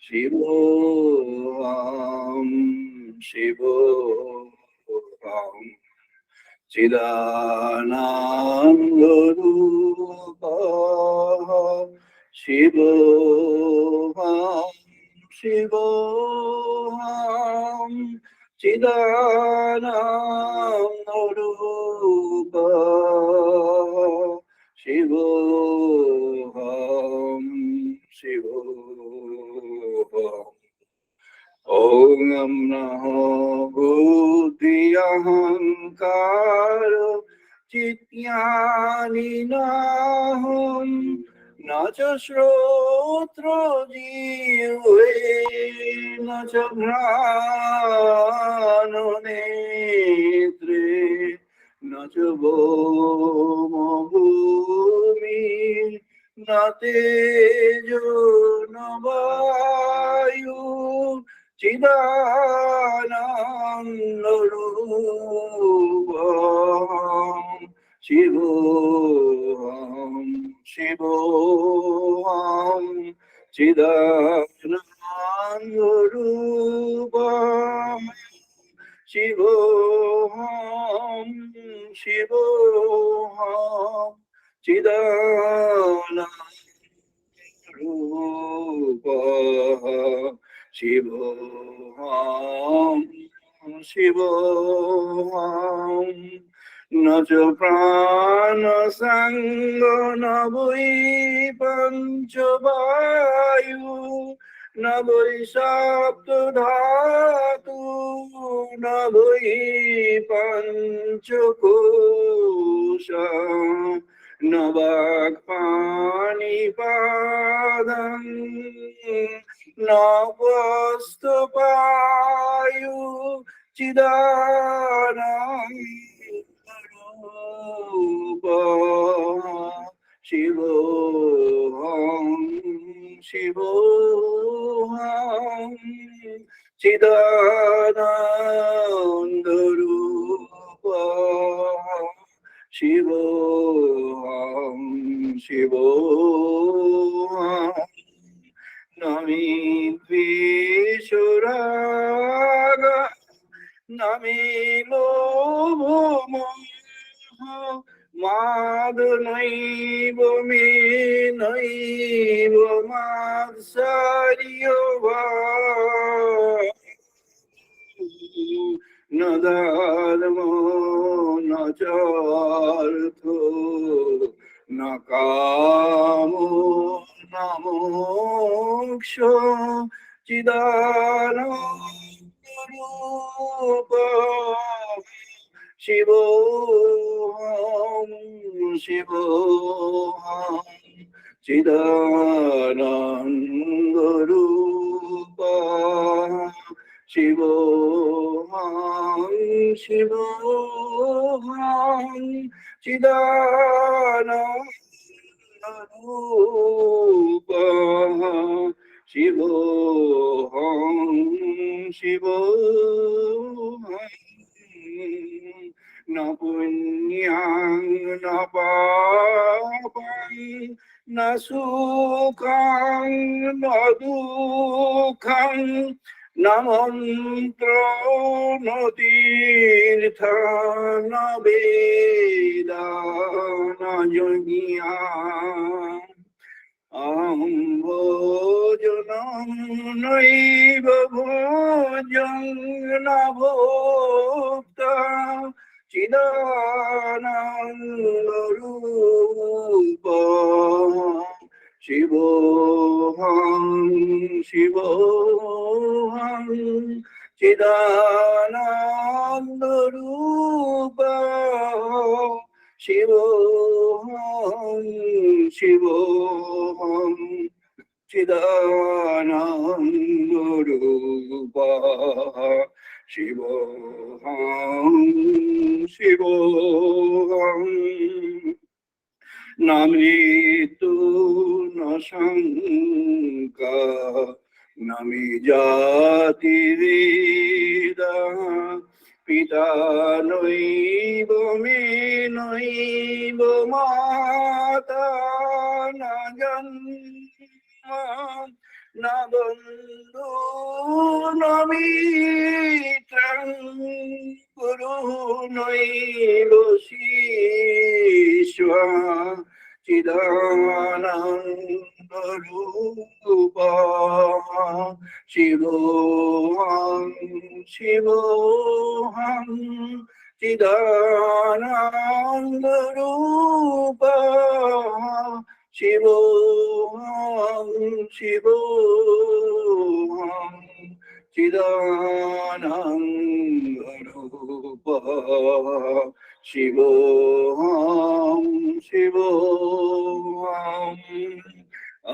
Shivoham, Shivoham, Chidanandarupa, Shivoham, Shivoham, Chidanandarupa, Shivoham, Shivoham. Om Namo Buddhi Ahankara Chityani Nahum Nacha Shrotra Jive Nacha Bhrano Netre Nacha Bhoma Bhumi Natejo Navayu Chidanandorupam Shivoham Shivoham Chidanandorupam Shivoham Shivoham Chidanandorupam Shivoham, Shivoham, Nacha prana sanga navai panchavayu, navai sapta dhatu, navai panchakosha, navak panipadam, Navastapayu Chidanandarupa Shivoham Shivoham Chidanandarupa Shivoham Shivoham Nami Vishuraga Nami Lomoha Madhanaiva Menaiva Matsariyava Nadharmo Nachartho Nakamo Namoksha Chidanandarupa Shivoham Shivoham Chidanandarupa Shivoham Shivoham Chidanandarupa Shivoham Shivoham Na punyang na papang na sukhang na dukhang na mantra na tirtha na veda na yogya Aham bhojanam naiva bhojang na bhokta Chidanandarupa Shivoham Shivoham Chidanandarupa Shivoham Shivoham Chidanandarupa Shivoham Shivoham Namitu Nasanka Nami Jati Vida Pita Noiva Me Noiva Mata Najanma Nabandha পবিত্রং গুরুনৈব শিষ্যা চিদানন্দরূপা শিবোহং শিবোহং চিদানন্দরূপা শিবোহং শিবোহং চিদানন্দরূপা শিবোহং শিবোহং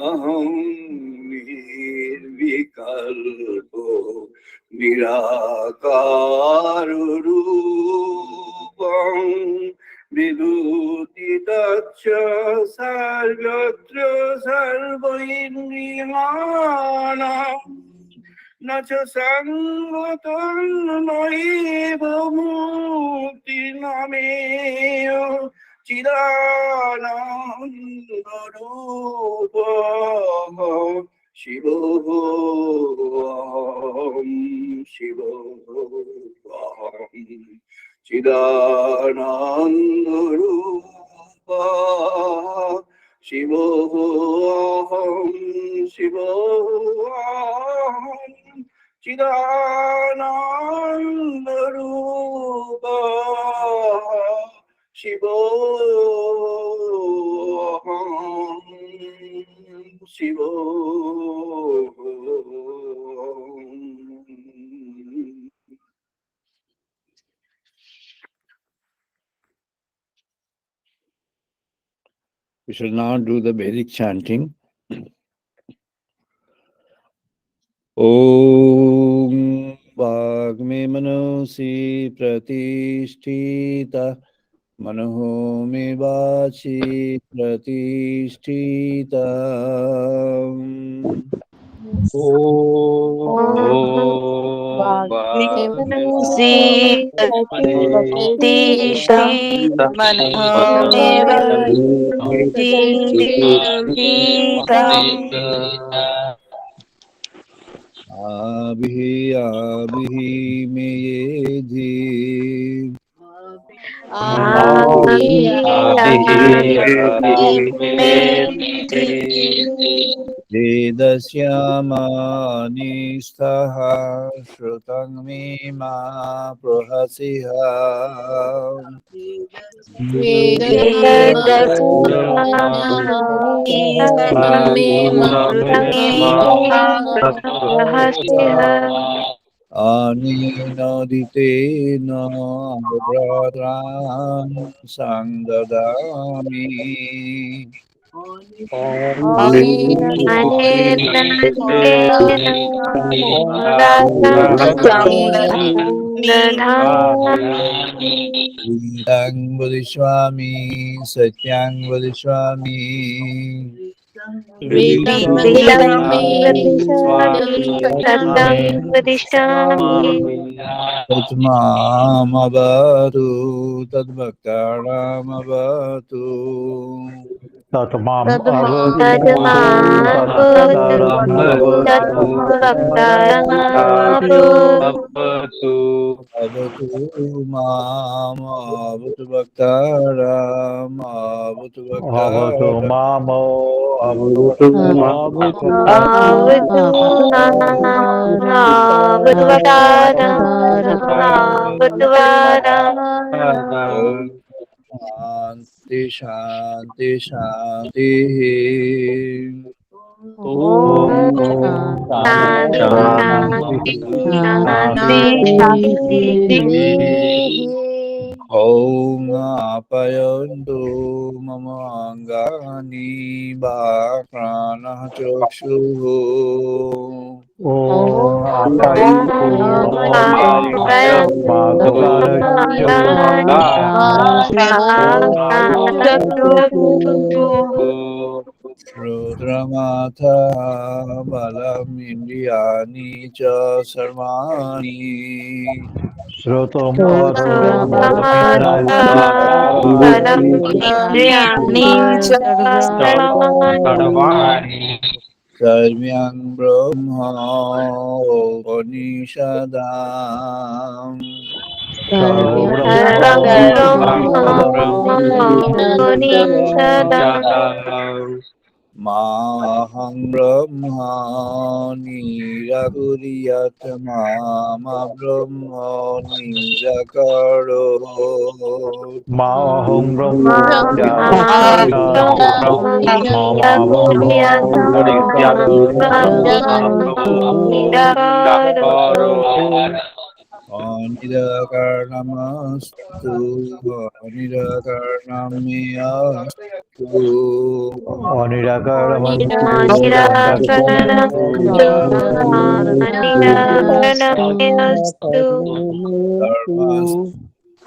অহং নির্বিকল্প নিরাকার রূপং বিদুতি তচ্চ সর্বত্র সর্বইন্দ্রিয়াণাং notch সঙ্গতং নৈব মুক্তি নামেয় চিদানন্দরূপ শিবোহং শিবোহং চিদানন্দরূপ শিবোহং শিবোহং চিদানন্দরূপ শিবোহং শিবোহং. We shall now do the Vedic chanting. Om Bhagme Manosi Pratishtita Manoho Me Vachi Pratishtita. Manosi Pratishtita Manoho Me Pratishtita. Abhi Abhi Me Yedhi Vedasyamani Staha Shrutang Mima Prahasiha Aninoditena Abradram Sangdadami Vidang Bodhiswami Satyang Bodhiswami Tatmam Avadu Tadbhaktaram Avadu Tatmam Avadu Mam Avadu Bhaktaram Avadu Bhaktaram Shanti Shanti Shanti Om Apayantu Mama Angani Bhakrana Chokshuru Rudramata Balam Indiyani Cha Sarvani Shrutam सर्व्यं ब्रह्म उपनिषदाम् सर्वं ब्रह्मोपनिषदाम् ब्रह्मोपनिषदाम् माहं ब्रह्म निराकुर्यात् मा ब्रह्म निराकरोत् माहं ब्रह्म अनिराकरणमस्तु अनिराकरणं मे अस्तु निराकरणमस्तु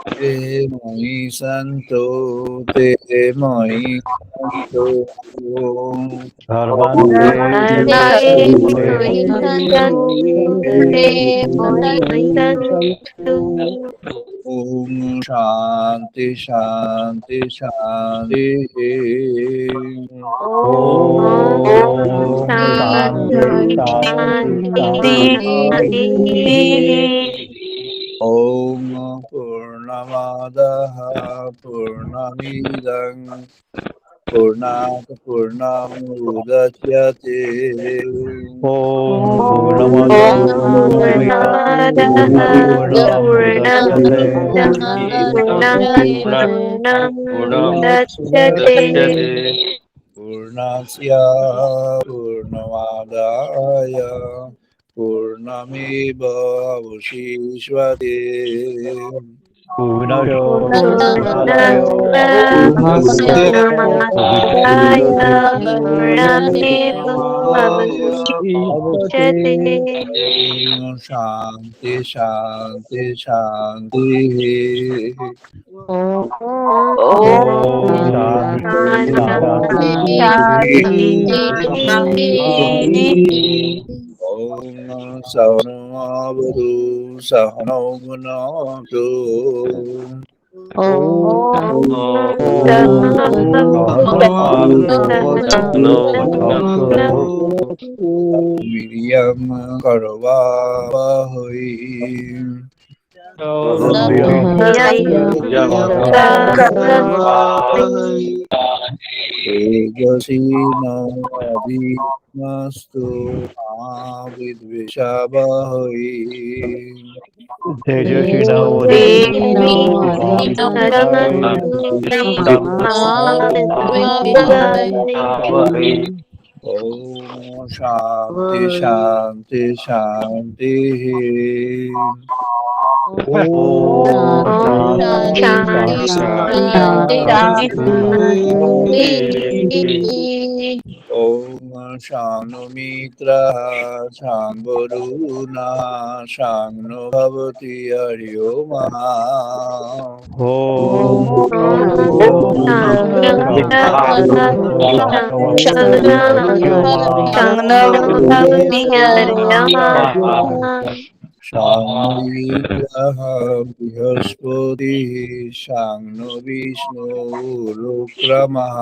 ते मयि सन्तो ते मयि सन्तो धर्मन्ते ॐ शान्ति शान्ति शान्ति ॐ शान्ति शान्ति शान्तिः ॐ पूर्णमादः पूर्णमिदं पूर्णात् पूर्णमुदच्यते ॐ पूर्णमदः पूर्णमिदं पूर्णमुदच्यते पूर्णमुदच्यते पूर्णस्य पूर्णमादाय पूर्णमेवावशिष्यते पूर्णस्य पूर्णमादाय पूर्णस्य पूर्णमादाय पूर्णमेवावशिष्यते ॐ शान्ति शान्ति शान्तिः ॐ ॐ शान्ति शान्ति शान्ति शान्तिः ॐ सहनो भवतु सहनौ भुनक्तु वीर्यं करवावहै तेजस्विनावधीतमस्तु मा विद्विषावहै ॐ शान्ति शान्ति शान्तिः ॐ शानो मित्रः शान्वरुणा शान्नो भवति हरियो शान्विग्रह बृहस्पतिः शान्नो विष्णुरुक्रमः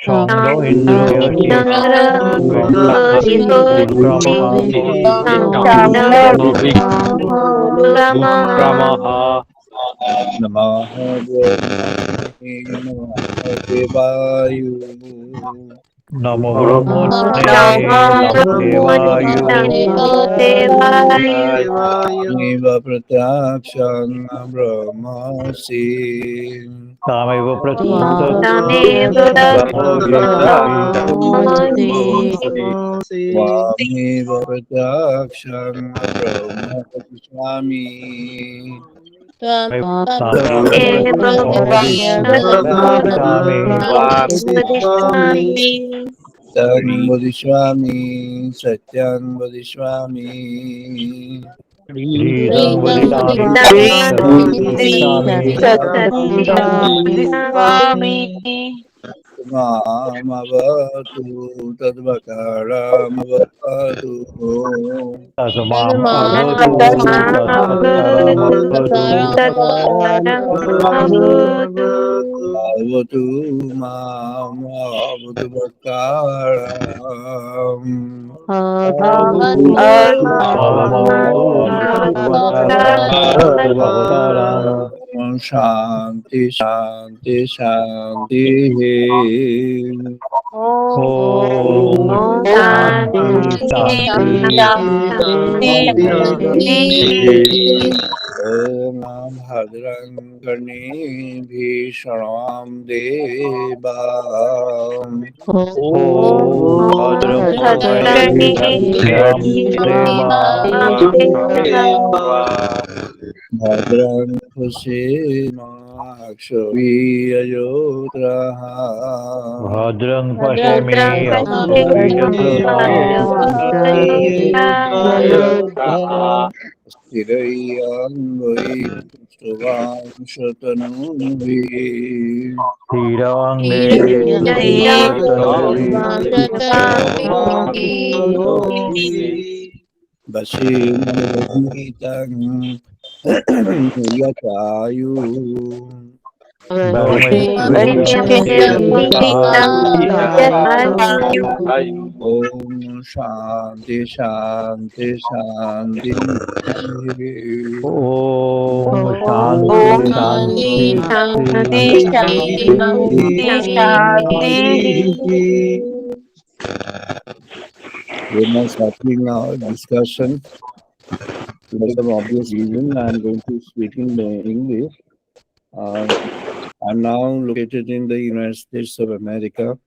शान्तो नमः ब्रह्मणे नमः देवाय नमो ब्रह्मणे नमो देव प्रत्यक्षं ब्रह्मसि तामेव तमेव त्वामेव प्रत्यक्षं ब्रह्म वदिष्यामि सत्यं वदिष्यामि सत्यं वदिष्यामि धीरं वदिष्यामि सत्यं वदिष्यामि Mamavatu Tadvakaramavatu Tasmam avatu tatkaramavatu Tadvakaramavatu Avatu Mamavatu Bhakaram Avatu Avamavatu tatkaramavataram Shanti Shanti Shanti Om Om Shanti Shanti Shanti Shanti Om Bhadran Karni Bhishram Deva Om Om Bhadram Bhadrani Karneyam Deva Bhadran Pushimakshviyayotraha Bhadram Pashami Bhadrang Pashimakshayajatraya Sthirayangvai Stuvam Shatanuvi Thirange Sutanuvi Vashimanamitang Yatayu Om Shanti Shanti Shanti Om Shanti Om Shanti Shanti Shanti Shanti we're now starting our discussion. For some obvious reason, I'm going to speak in English. I'm now located in the United States of America,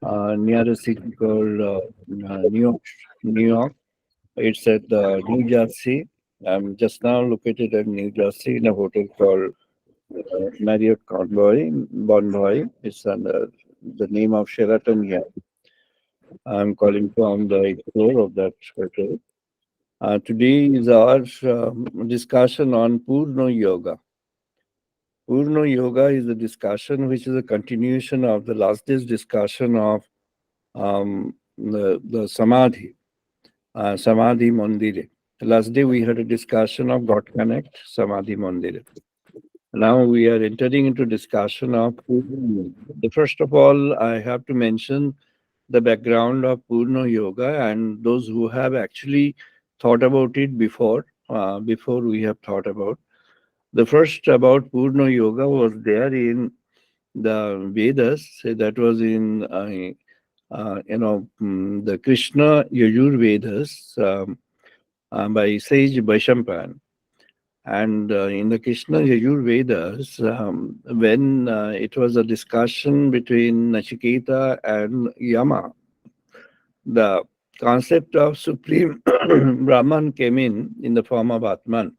near a city called New York. New York. It's at New Jersey. I'm just now located at New Jersey in a hotel called Marriott Bonvoy. It's under the name of Sheraton here. I'm calling from the 8th floor of that hotel. Today is our discussion on Purna Yoga. Purna Yoga is a discussion which is a continuation of the last day's discussion of the Samadhi, Samadhi Mandire. Last day we had a discussion of God Connect, Samadhi Mandire. Now we are entering into discussion of Purna Yoga. First of all, I have to mention the background of Purna Yoga and those who have actually thought about it before we have thought about. The first about Purna Yoga was there in the Vedas. That was in the Krishna Yajur Vedas by Sage Vaishampan. And in the Krishna Yajur Vedas, when it was a discussion between Nachiketa and Yama, the concept of Supreme Brahman came in the form of Atman.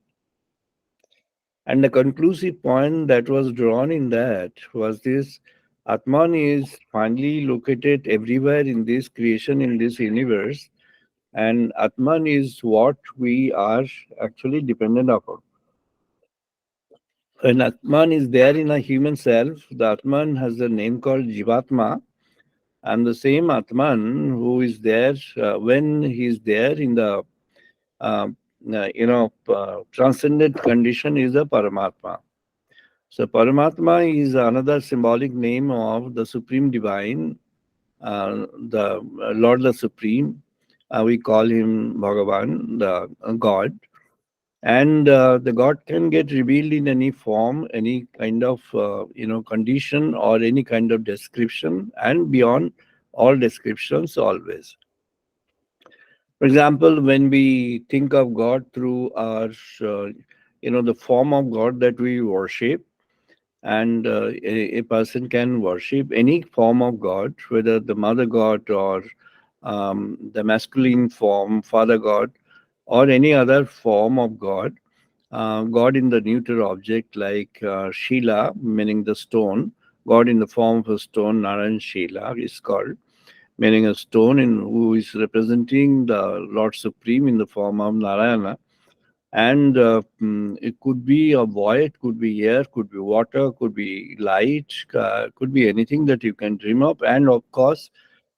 And the conclusive point that was drawn in that was this: Atman is finally located everywhere in this creation, in this universe, and Atman is what we are actually dependent upon. When Atman is there in a human self, the Atman has a name called Jivatma, and the same Atman who is there when he is there in the transcendent condition is a Paramatma. So Paramatma is another symbolic name of the Supreme Divine, the Lord the Supreme. We call him Bhagavan, the God. And the God can get revealed in any form, any kind of condition or any kind of description, and beyond all descriptions always. For example, when we think of God through our, the form of God that we worship, and a person can worship any form of God, whether the mother God or the masculine form, father God, or any other form of God. God in the neuter object like Shila, meaning the stone. God in the form of a stone, Narayan Shila is called, meaning a stone who is representing the Lord Supreme in the form of Narayana. And it could be a void, could be air, could be water, could be light, could be anything that you can dream of. And of course,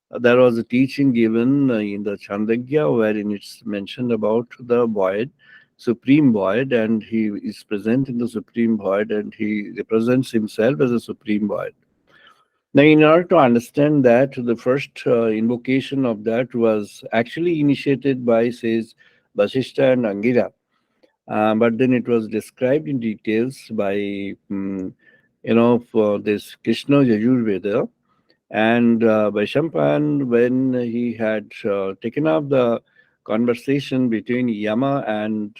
there was a teaching given in the Chandagya wherein it's mentioned about the void, supreme void, and he is present in the supreme void and he represents himself as a supreme void. Now, in order to understand that, the first invocation of that was actually initiated by, says, Vasishta and Angira. But then it was described in details by, for this Krishna Yajurveda. And Vaishampan, when he had taken up the conversation between Yama and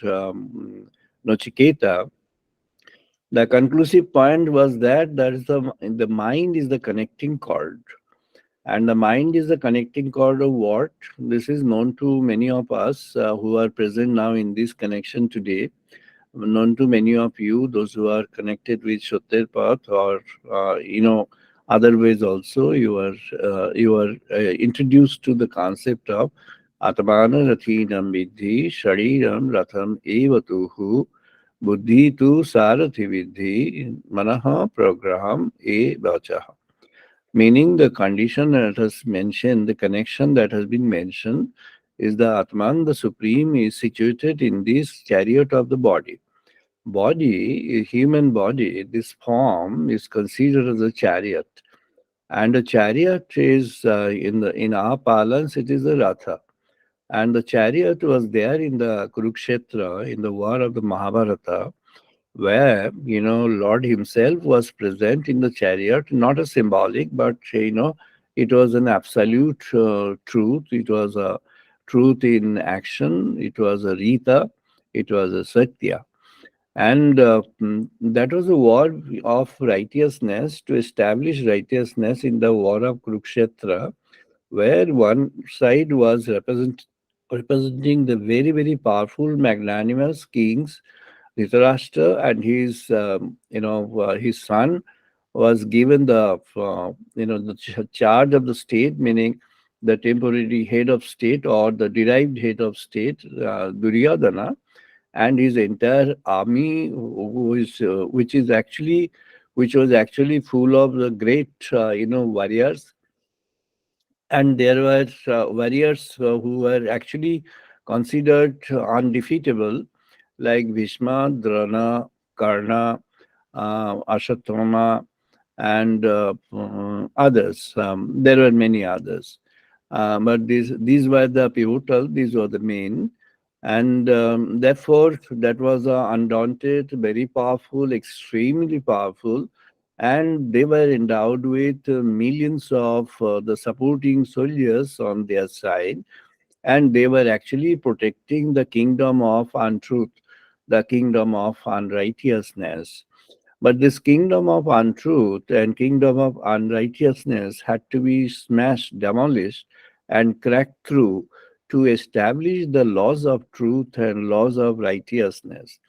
Nachiketa, the conclusive point was that the mind is the connecting cord. And the mind is the connecting cord of what? This is known to many of us who are present now in this connection today, known to many of you, those who are connected with Shotter Path or other ways also. You are introduced to the concept of Atmana Rathinam Vidhi Shariram Ratham Evatuhu Buddhi tu Sarathi Vidhi Manaha Pragraham E Vachaha. Meaning the condition that has mentioned, the connection that has been mentioned is the Atman, the Supreme, is situated in this chariot of the body. Body, human body, this form is considered as a chariot. And a chariot is, in our parlance, it is a ratha. And the chariot was there in the Kurukshetra, in the war of the Mahabharata, where Lord himself was present in the chariot, not a symbolic, but it was an absolute truth. It was a truth in action. It was a rita. It was a satya. And that was a war of righteousness, to establish righteousness in the war of Kurukshetra, where one side was representing the very, very powerful, magnanimous kings, Dhritarashtra, and his son was given the charge of the state, meaning the temporary head of state or the derived head of state, Duryodhana, and his entire army, which was actually full of the great warriors, and there were warriors who were actually considered undefeatable, like Bhishma, Drona, Karna, Ashwatthama, and others. There were many others, but these were the pivotal. These were the main, and therefore that was undaunted, very powerful, extremely powerful, and they were endowed with millions of the supporting soldiers on their side, and they were actually protecting the kingdom of untruth, the kingdom of unrighteousness. But this kingdom of untruth and kingdom of unrighteousness had to be smashed, demolished, and cracked through to establish the laws of truth and laws of righteousness.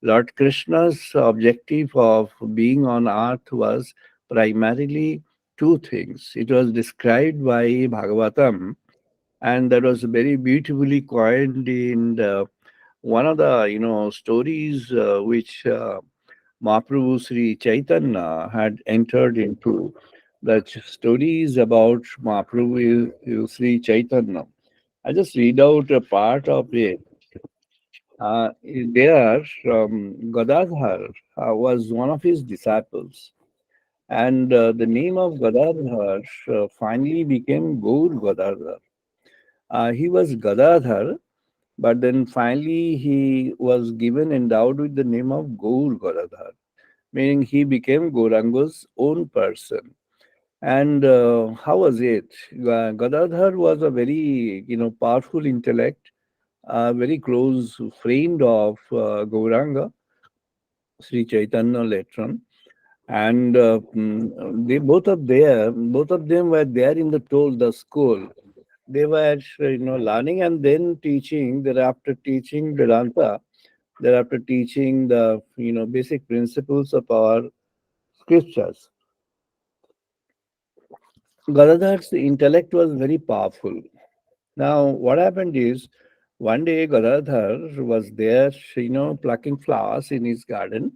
Lord Krishna's objective of being on earth was primarily two things. It was described by Bhagavatam, and that was very beautifully coined in one of the stories which Mahaprabhu Sri Chaitanya had entered into. The stories about Mahaprabhu Sri Chaitanya. I just read out a part of it. There, Gadadhar was one of his disciples, and the name of Gadadhar finally became Gaur Gadadhar. He was Gadadhar, but then finally he was given endowed with the name of Gaur Gadadhar, meaning he became Gauranga's own person. And how was it? Gadadhar was a very powerful intellect, a very close friend of Gauranga, Sri Chaitanya later on. And they both of them were there in the school. They were learning and then teaching. Thereafter teaching Vedanta. Thereafter teaching the basic principles of our scriptures. Gadadhar's intellect was very powerful. Now, what happened is One day, Gadadhar was there, plucking flowers in his garden,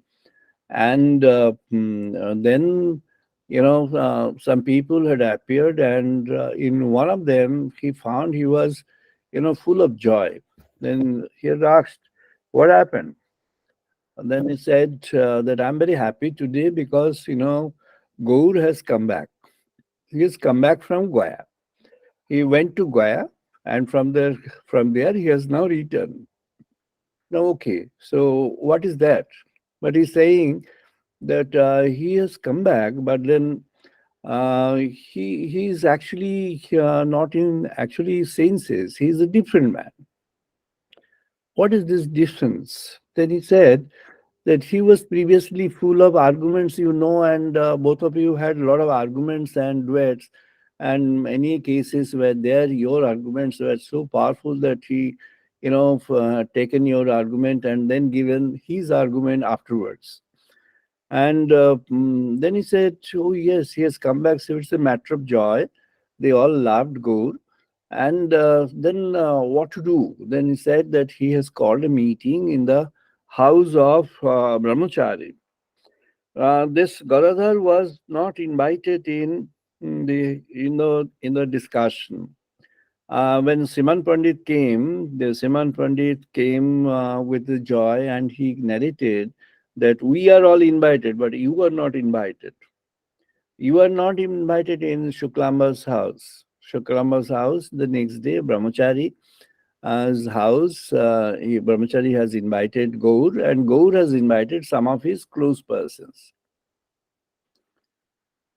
and then, some people had appeared, and in one of them, he found he was, full of joy. Then he had asked, "What happened?" And then he said that I'm very happy today because, Gaur has come back. He has come back from Goa. He went to Goa, and from there he has now returned. Now, okay, so what is that? But he's saying that he has come back, but then he's actually not in actually senses. He's a different man. What is this difference? Then he said that he was previously full of arguments, and both of you had a lot of arguments and duets, and many cases where there your arguments were so powerful that he, taken your argument and then given his argument afterwards. And then he said, "Oh, yes, he has come back. So it's a matter of joy." They all laughed, Gaur. And then what to do? Then he said that he has called a meeting in the house of Brahmachari. This Garadhar was not invited in the discussion. When Siman Pandit came, the Siman Pandit came with the joy, and he narrated that we are all invited, but you are not invited. You are not invited in Shuklamba's house. Shuklamba's house the next day, Brahmachari house, Brahmachari has invited Gaur, and Gaur has invited some of his close persons.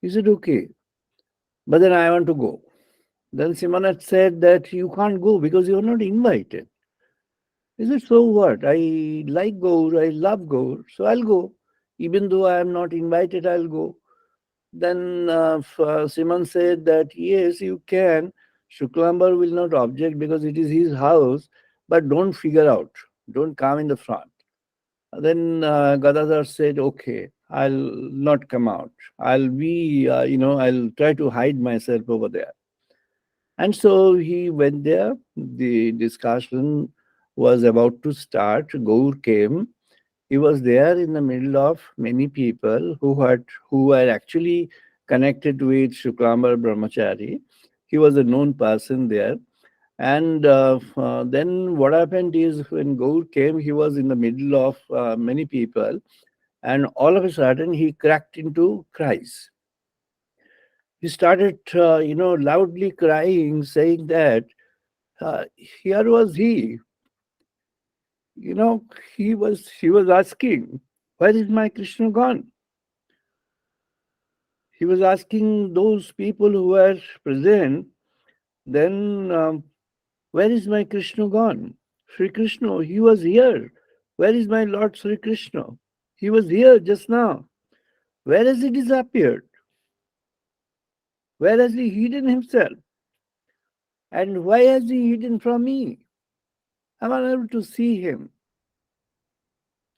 He said, okay, but then I want to go. Then Simanat said that you can't go because you are not invited. He said, so what? I like Gaur, I love Gaur, so I'll go. Even though I am not invited, I'll go. Then Siman said that yes, you can. Shuklambar will not object because it is his house, but don't figure out. Don't come in the front. Then Gadadhar said, okay, I'll not come out. I'll be, I'll try to hide myself over there. And so he went there. The discussion was about to start. Gaur came. He was there in the middle of many people who were actually connected with Shuklambar Brahmachari. He was a known person there. And then what happened is when Gaur came, he was in the middle of many people, and all of a sudden he cracked into cries. He started, loudly crying, saying that here was he, you know, he was asking, where is my Krishna gone? He was asking those people who were present, then where is my Krishna gone? Sri Krishna, he was here. Where is my Lord Sri Krishna? He was here just now. Where has he disappeared? Where has he hidden himself? And why has he hidden from me? I'm unable to see him.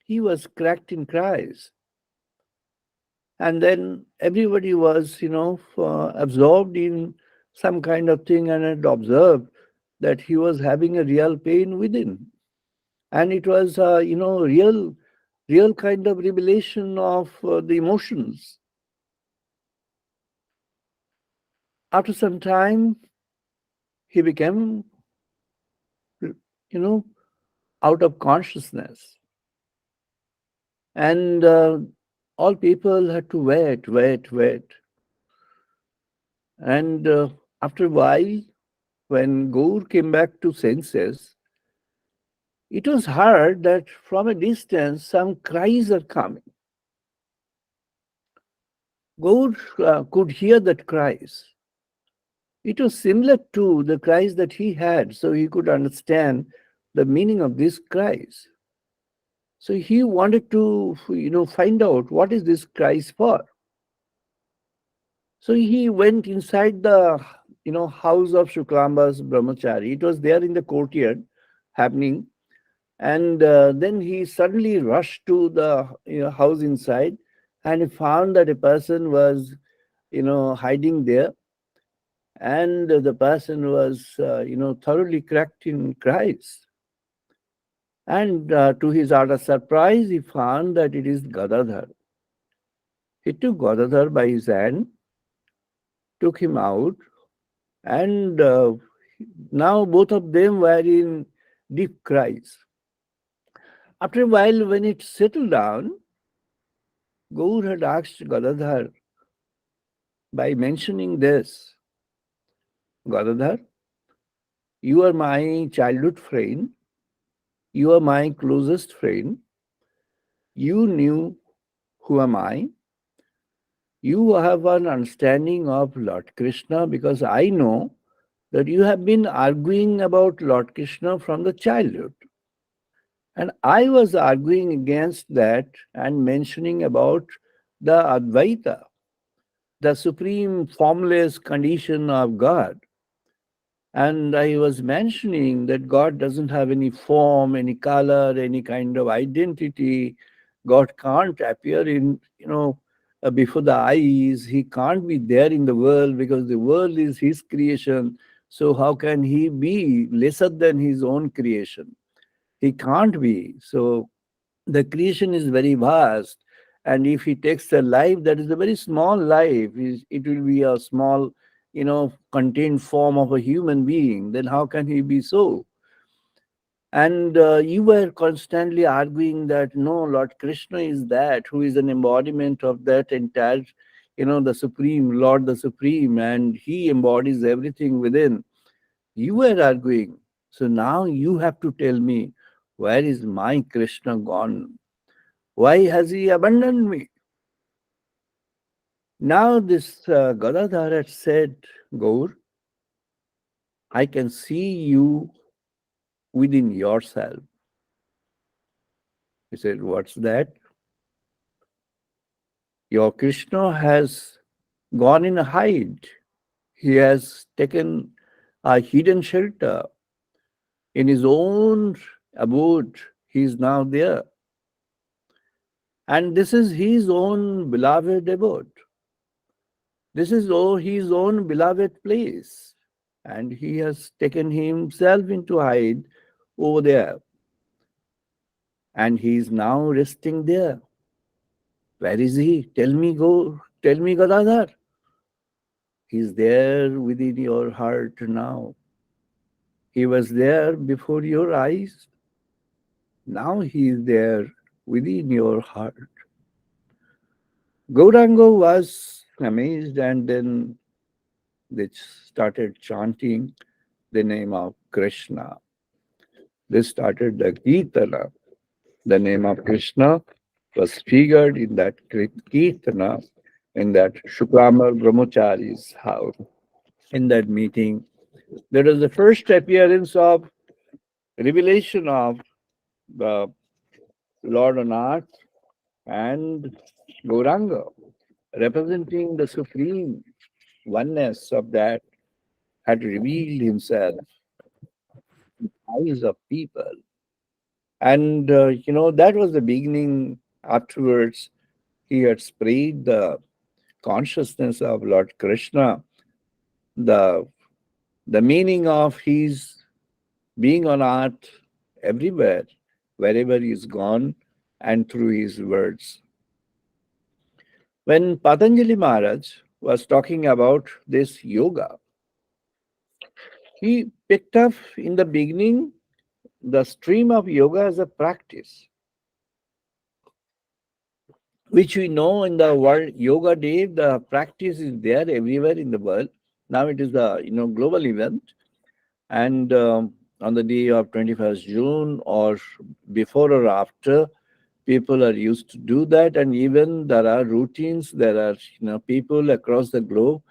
He was cracked in cries. And then everybody was, absorbed in some kind of thing and had observed that he was having a real pain within. And it was, real kind of revelation of the emotions. After some time, he became, you know, out of consciousness. And all people had to wait. And after a while, when Gaur came back to senses, it was heard that from a distance some cries are coming. Gaur could hear that cries. It was similar to the cries that he had, so he could understand the meaning of these cries. So he wanted to, find out what is this cries for. So he went inside the, house of Shuklamba's Brahmachari. It was there in the courtyard happening. And then he suddenly rushed to the house inside, and he found that a person was, hiding there. And the person was, thoroughly cracked in cries. And to his utter surprise, he found that it is Gadadhar. He took Gadadhar by his hand, took him out, and now both of them were in deep cries. After a while, when it settled down, Gaur had asked Gadadhar by mentioning this, Gadadhar, you are my childhood friend, you are my closest friend, you knew who am I, you have an understanding of Lord Krishna because I know that you have been arguing about Lord Krishna from the childhood. And I was arguing against that and mentioning about the Advaita, the supreme formless condition of God. And I was mentioning that God doesn't have any form, any color, any kind of identity. God can't appear in, before the eyes. He can't be there in the world because the world is His creation. So how can He be lesser than His own creation? He can't be. So the creation is very vast. And if he takes a life that is a very small life, it will be a small, contained form of a human being, then how can he be so? And you were constantly arguing that no, Lord Krishna is that, who is an embodiment of that entire, the Supreme, Lord the Supreme, and he embodies everything within. You were arguing. So now you have to tell me, where is my Krishna gone? Why has he abandoned me? Now this Gadadhar had said, Gaur, I can see you within yourself. He said, what's that? Your Krishna has gone in a hide. He has taken a hidden shelter in his own abode. He is now there. And this is his own beloved abode. This is his own beloved place. And he has taken himself into hide over there. And he is now resting there. Where is he? Tell me, Gadadhar. He's there within your heart now. He was there before your eyes. Now he is there within your heart. Gauranga was amazed, and then they started chanting the name of Krishna. They started the Kirtana. The name of Krishna was figured in that Kirtana, in that Shuklamar Brahmachari's house. In that meeting, there was the first appearance of revelation of the Lord on earth and Gauranga, representing the supreme oneness of that, had revealed himself in the eyes of people. And, that was the beginning. Afterwards, he had spread the consciousness of Lord Krishna, the, the meaning of his being on earth everywhere, wherever he is gone, and through his words. When Patanjali Maharaj was talking about this yoga, he picked up in the beginning the stream of yoga as a practice, which we know in the World Yoga Day, the practice is there everywhere in the world. Now it is a global event, and on the day of 21st June or before or after, people are used to do that, and even there are routines. There are people across the globe,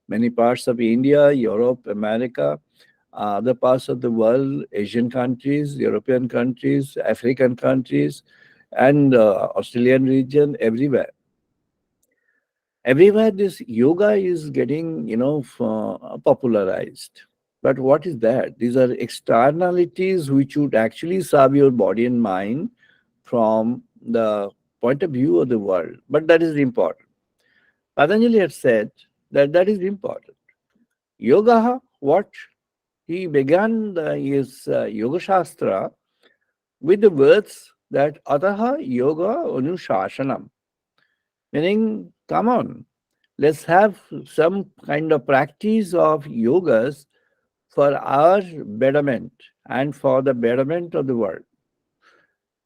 many parts of India, Europe, America, other parts of the world, Asian countries, European countries, African countries, and Australian region, everywhere this yoga is getting popularized. But what is that? These are externalities which would actually serve your body and mind from the point of view of the world. But that is important. Patanjali had said that that is important. Yoga, what he began his Yoga Shastra with the words that Ataha Yoga Anushasanam, meaning, come on, let's have some kind of practice of yogas for our betterment and for the betterment of the world.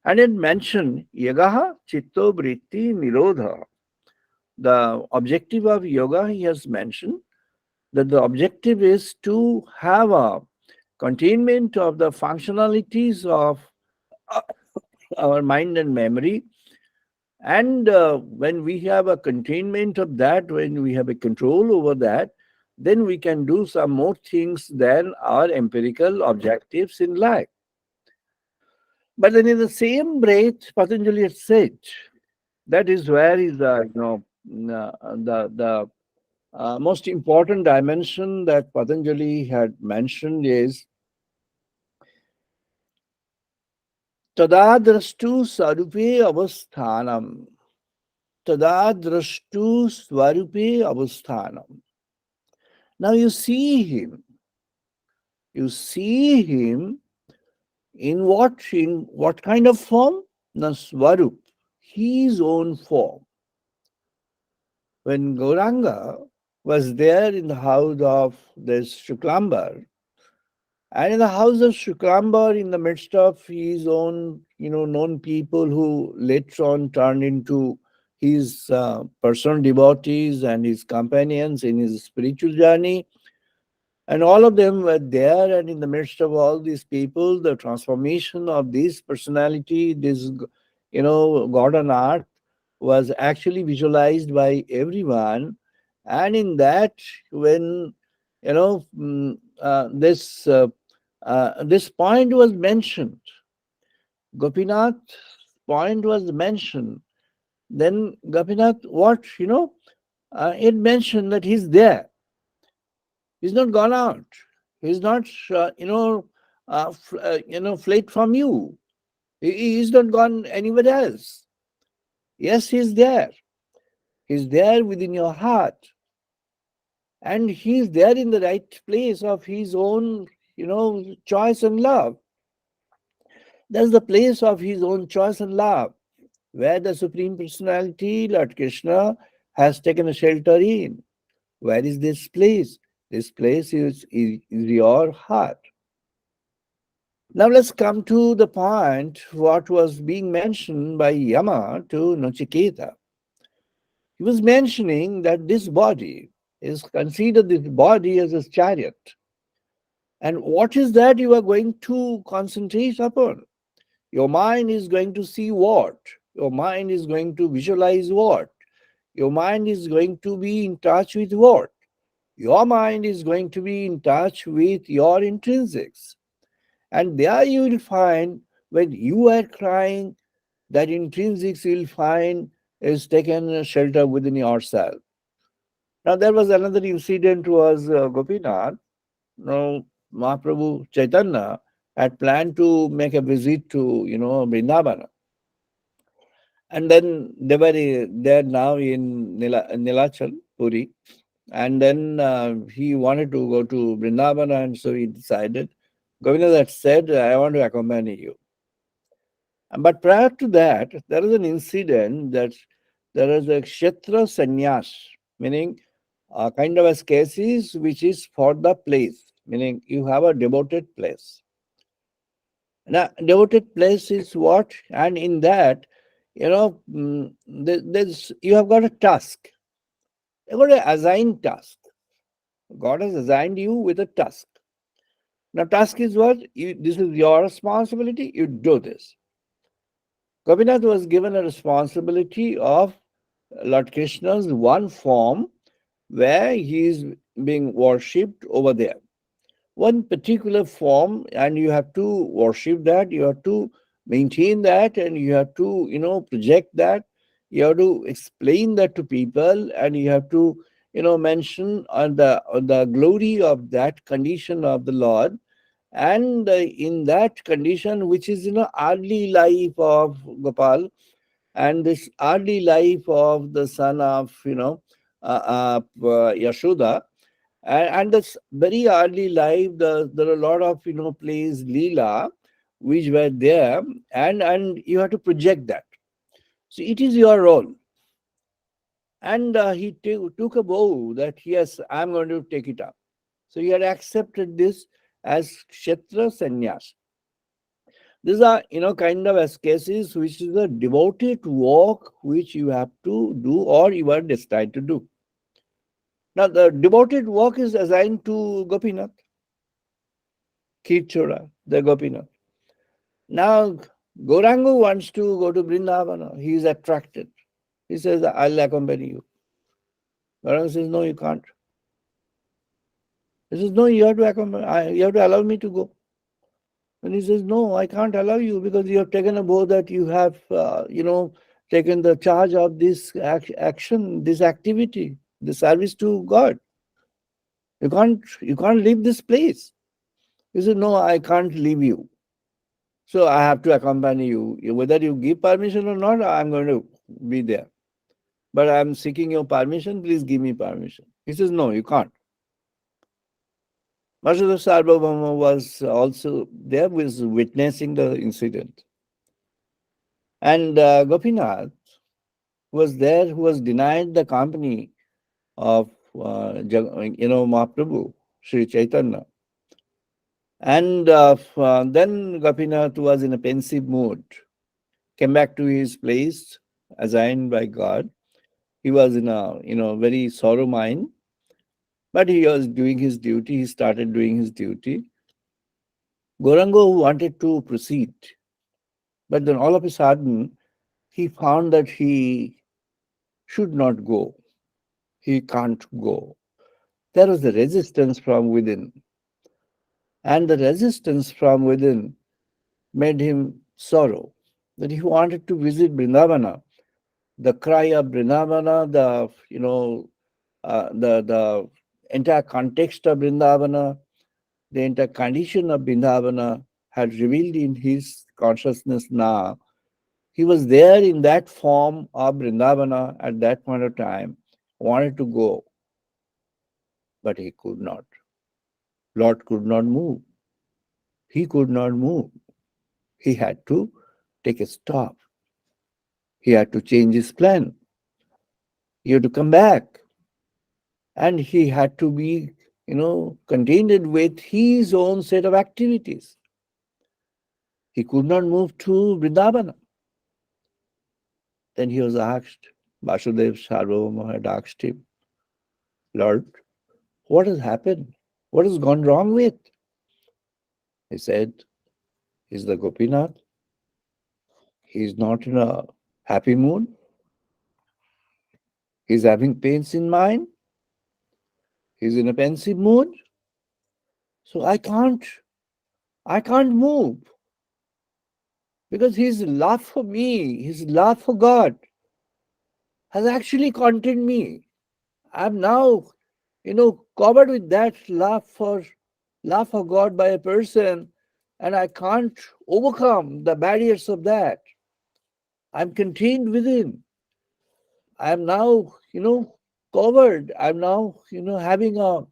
And it mentioned Yagaha Chitta Vritti Nirodha. The objective of yoga, he has mentioned that the objective is to have a containment of the functionalities of uh, our mind and memory. And when we have a containment of that, when we have a control over that, then we can do some more things than our empirical objectives in life. But then in the same breath, Patanjali has said, that is where is the, the most important dimension that Patanjali had mentioned is Tadadrastu Sarupe Avasthanam. Tadadrastu Swarupe Avasthanam. Now you see him in what kind of form? The Swarup, his own form. When Gauranga was there in the house of this Shuklambar, and in the house of Shuklambar, in the midst of his own, known people who later on turned into his personal devotees and his companions in his spiritual journey, and all of them were there, and in the midst of all these people, the transformation of this personality, this, God on earth, was actually visualized by everyone. And in that, when, this point was mentioned, Gopinath point was mentioned, then Gopinath, what, it mentioned that he's there. He's not gone out. He's not, fled from you. He's not gone anywhere else. Yes, he's there. He's there within your heart. And he's there in the right place of his own, choice and love. That's the place of his own choice and love, where the Supreme Personality, Lord Krishna, has taken a shelter in. Where is this place? This place is your heart. Now let's come to the point what was being mentioned by Yama to Nachiketa. He was mentioning that this body is considered this body as a chariot. And what is that you are going to concentrate upon? Your mind is going to see what? Your mind is going to visualize what? Your mind is going to be in touch with what? Your mind is going to be in touch with your intrinsics. And there you will find when you are crying, that intrinsics you will find is taken shelter within yourself. Now there was another incident was Gopinath. Now Mahaprabhu Chaitanya had planned to make a visit to, Vrindavana. And then they were there now in Nilachal, Puri. And then he wanted to go to Vrindavana, and so he decided. Govinda had said, I want to accompany you. But prior to that, there is an incident that there is a Kshetra Sannyas, meaning a kind of ascesis which is for the place, meaning you have a devoted place. Now, devoted place is what? And in that, you have got a task. You've got an assigned task. God has assigned you with a task. Now, task is what? This is your responsibility. You do this. Gopinath was given a responsibility of Lord Krishna's one form where he is being worshipped over there. One particular form, and you have to worship that, you have to maintain that, and you have to, project that. You have to explain that to people, and you have to, mention on the glory of that condition of the Lord. And in that condition, which is, early life of Gopal, and this early life of the son of, Yashoda, and this very early life, there are a lot of, plays Leela, which were there, and you have to project that. So it is your role. And he took a vow that yes, I'm going to take it up. So he had accepted this as Kshetra Sannyas. These are, kind of ascesis, which is a devoted work which you have to do or you are destined to do. Now, the devoted work is assigned to Gopinath, Kirchora, the Gopinath. Now, Gaurango wants to go to Vrindavana. He is attracted. He says, I'll accompany you. Gauranga says, no, you can't. He says, no, you have to accompany, you have to allow me to go. And he says, no, I can't allow you because you have taken a vow that you have, taken the charge of this action, this activity, the service to God. You can't leave this place. He said, no, I can't leave you. So I have to accompany you. Whether you give permission or not, I'm going to be there. But I'm seeking your permission. Please give me permission. He says, no, you can't. Vasudha Sarvabhauma was also there, was witnessing the incident. And Gopinath was there, who was denied the company of Mahaprabhu, Sri Chaitanya. And then Gopinath was in a pensive mood, came back to his place assigned by God. He was in a very sorrow mind, but he was doing his duty. He started doing his duty. Gaurango wanted to proceed, but then all of a sudden he found that he should not go. He can't go. There was a resistance from within. And the resistance from within made him sorrow. That he wanted to visit Vrindavana. The cry of Vrindavana, the entire context of Vrindavana, the entire condition of Vrindavana had revealed in his consciousness now. He was there in that form of Vrindavana at that point of time, wanted to go, but he could not. Lord could not move. He could not move. He had to take a stop. He had to change his plan. He had to come back. And he had to be, contained with his own set of activities. He could not move to Vrindavana. Then he was asked, Vasudev Sarvabhauma had asked him, Lord, what has happened? What has gone wrong with? He said, he's the Gopinath. He's not in a happy mood. He's having pains in mind. He's in a pensive mood. So I can't move. Because his love for me, his love for God has actually contained me. I'm now, covered with that love for God by a person, and I can't overcome the barriers of that. I'm contained within. I'm now, covered. I'm now, having a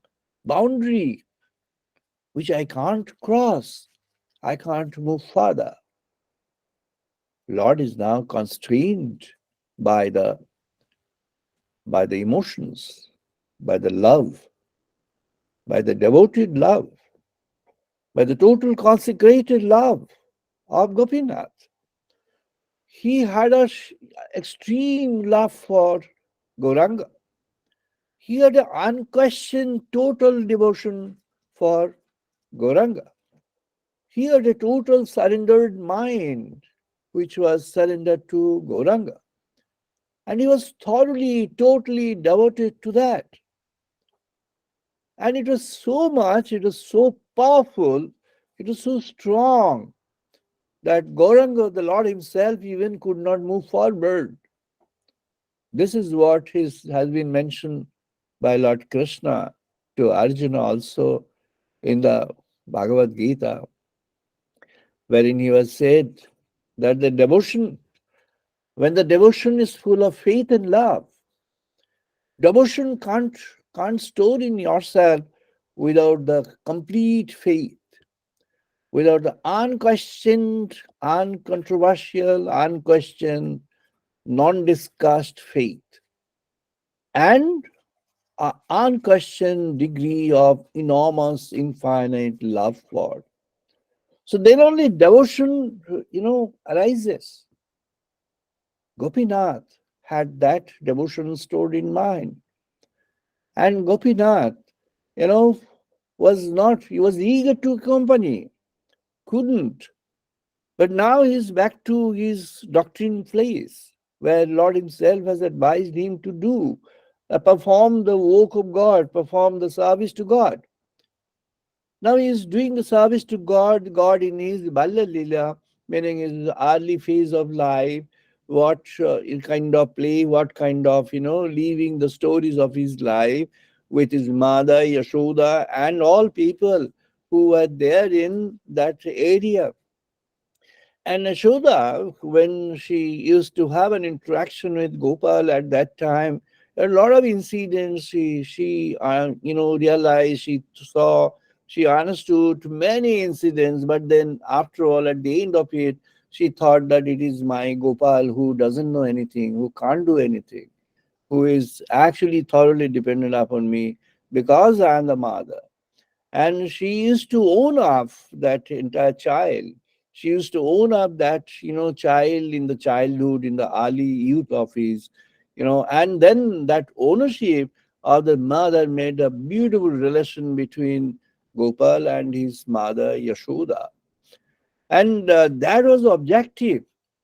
boundary which I can't cross. I can't move further. Lord is now constrained by the emotions, by the love, by the devoted love, by the total consecrated love of Gopinath. He had an extreme love for Gauranga. He had an unquestioned total devotion for Gauranga. He had a total surrendered mind, which was surrendered to Gauranga. And he was thoroughly, totally devoted to that. And it was so much, it was so powerful, it was so strong that Gauranga, the Lord himself, even could not move forward. This is what has been mentioned by Lord Krishna to Arjuna also in the Bhagavad Gita, wherein he was said that the devotion, when the devotion is full of faith and love, devotion can't store in yourself without the complete faith, without the unquestioned, uncontroversial, unquestioned, non-discussed faith, and an unquestioned degree of enormous, infinite love for. So then only devotion, arises. Gopinath had that devotion stored in mind. And Gopinath, you know, was not, he was eager to accompany, couldn't. But now he's back to his doctrine place, where Lord Himself has advised him to do, perform the work of God, perform the service to God. Now he is doing the service to God, God in his Balya Lila, meaning his early phase of life, what kind of play, what kind of, leaving the stories of his life with his mother, Yashoda, and all people who were there in that area. And Yashoda, when she used to have an interaction with Gopal at that time, a lot of incidents she realized, she saw, she understood many incidents, but then after all, at the end of it, she thought that it is my Gopal who doesn't know anything, who can't do anything, who is actually thoroughly dependent upon me because I am the mother. And she used to own up that entire child. She used to own up that child in the childhood, in the early youth of his, and then that ownership of the mother made a beautiful relation between Gopal and his mother Yashoda. And that was the objective,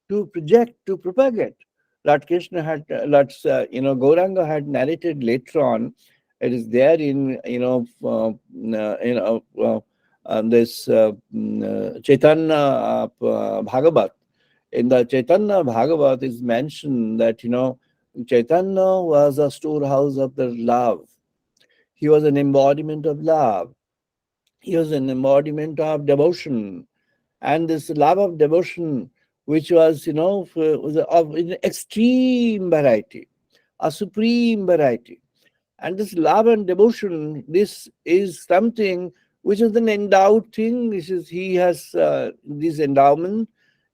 to project, to propagate. Lord Krishna had, Gauranga had narrated later on. It is there in, this Chaitanya Bhagavat. In the Chaitanya Bhagavat is mentioned that, Chaitanya was a storehouse of the love. He was an embodiment of love. He was an embodiment of devotion, and this love of devotion, which was, was of an extreme variety, a supreme variety. And this love and devotion, this is something which is an endowed thing. This is, he has this endowment.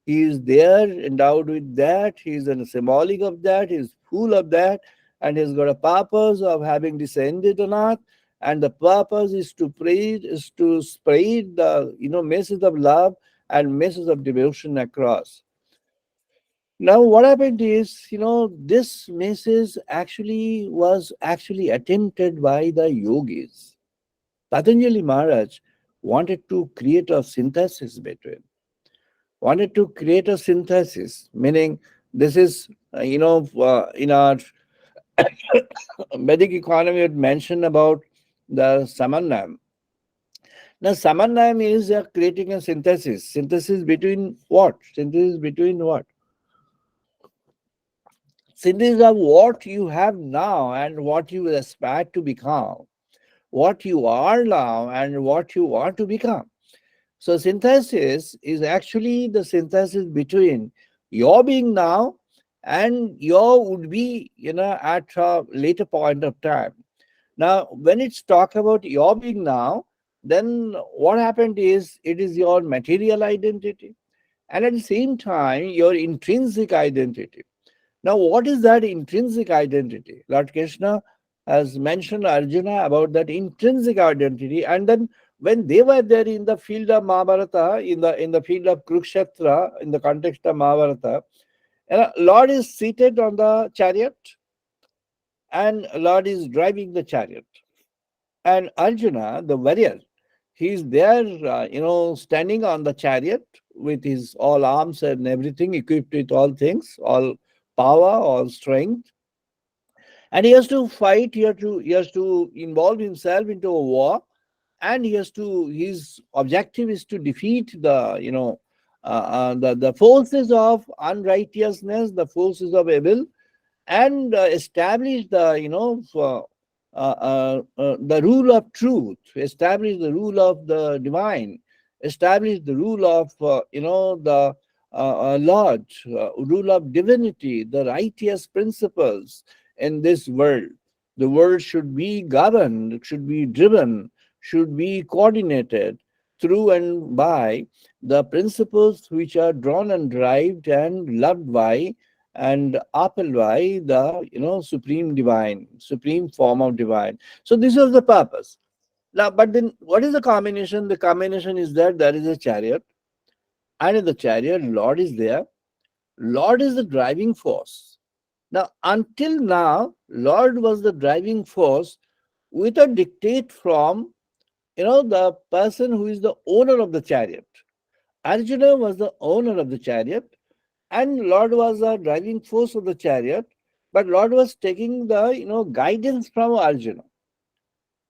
He is there, endowed with that. He is a symbolic of that. He is full of that, and he's got a purpose of having descended on earth. And the purpose is to pray, is to spread the message of love and message of devotion across. Now, what happened is, this message actually was actually attempted by the yogis. Patanjali Maharaj wanted to create a synthesis between, wanted to create a synthesis, meaning this is, in our Vedic economy, it mentioned about the Samanayam. Now, Samanayam is creating a synthesis. Synthesis between what? Synthesis between what? Synthesis of what you have now and what you aspire to become, what you are now and what you want to become. So synthesis is actually the synthesis between your being now and your would be, at a later point of time. Now, when it's talk about your being now, then what happened is it is your material identity and at the same time your intrinsic identity. Now, what is that intrinsic identity? Lord Krishna has mentioned Arjuna about that intrinsic identity, and then when they were there in the field of Mahabharata, in the field of Kurukshetra, in the context of Mahabharata, Lord is seated on the chariot, and Lord is driving the chariot, and Arjuna, the warrior, he is there, standing on the chariot with his all arms and everything, equipped with all things, all power, all strength, and he has to fight. He has to involve himself into a war, and his objective is to defeat the forces of unrighteousness, the forces of evil, and establish the rule of truth, establish the rule of the divine, establish the rule of the Lord, rule of divinity, the righteous principles in this world. The world should be governed, should be driven, should be coordinated through and by the principles which are drawn and derived and loved by and upheld by the supreme divine, supreme form of divine. So this was the purpose. Now, but then what is the combination? The combination is that there is a chariot, and in the chariot, Lord is there. Lord is the driving force. Now, until now, Lord was the driving force with a dictate from the person who is the owner of the chariot. Arjuna was the owner of the chariot, and Lord was the driving force of the chariot, but Lord was taking the guidance from Arjuna.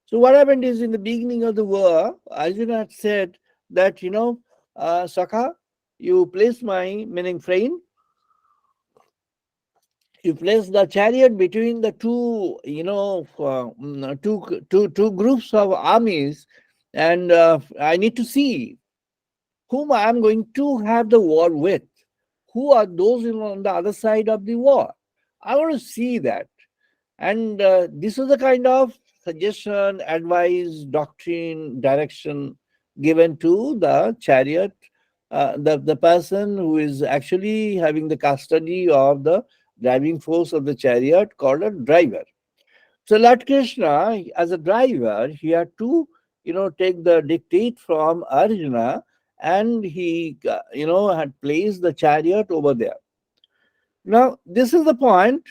So what happened is, in the beginning of the war, Arjuna had said that, Sakha, you place my, meaning friend, you place the chariot between the two, two groups of armies, and I need to see whom I am going to have the war with. Who are those on the other side of the war? I want to see that. And this was the kind of suggestion, advice, doctrine, direction given to the chariot, the person who is actually having the custody of the driving force of the chariot, called a driver. So Lord Krishna, as a driver, he had to, take the dictate from Arjuna, and he, had placed the chariot over there. Now, this is the point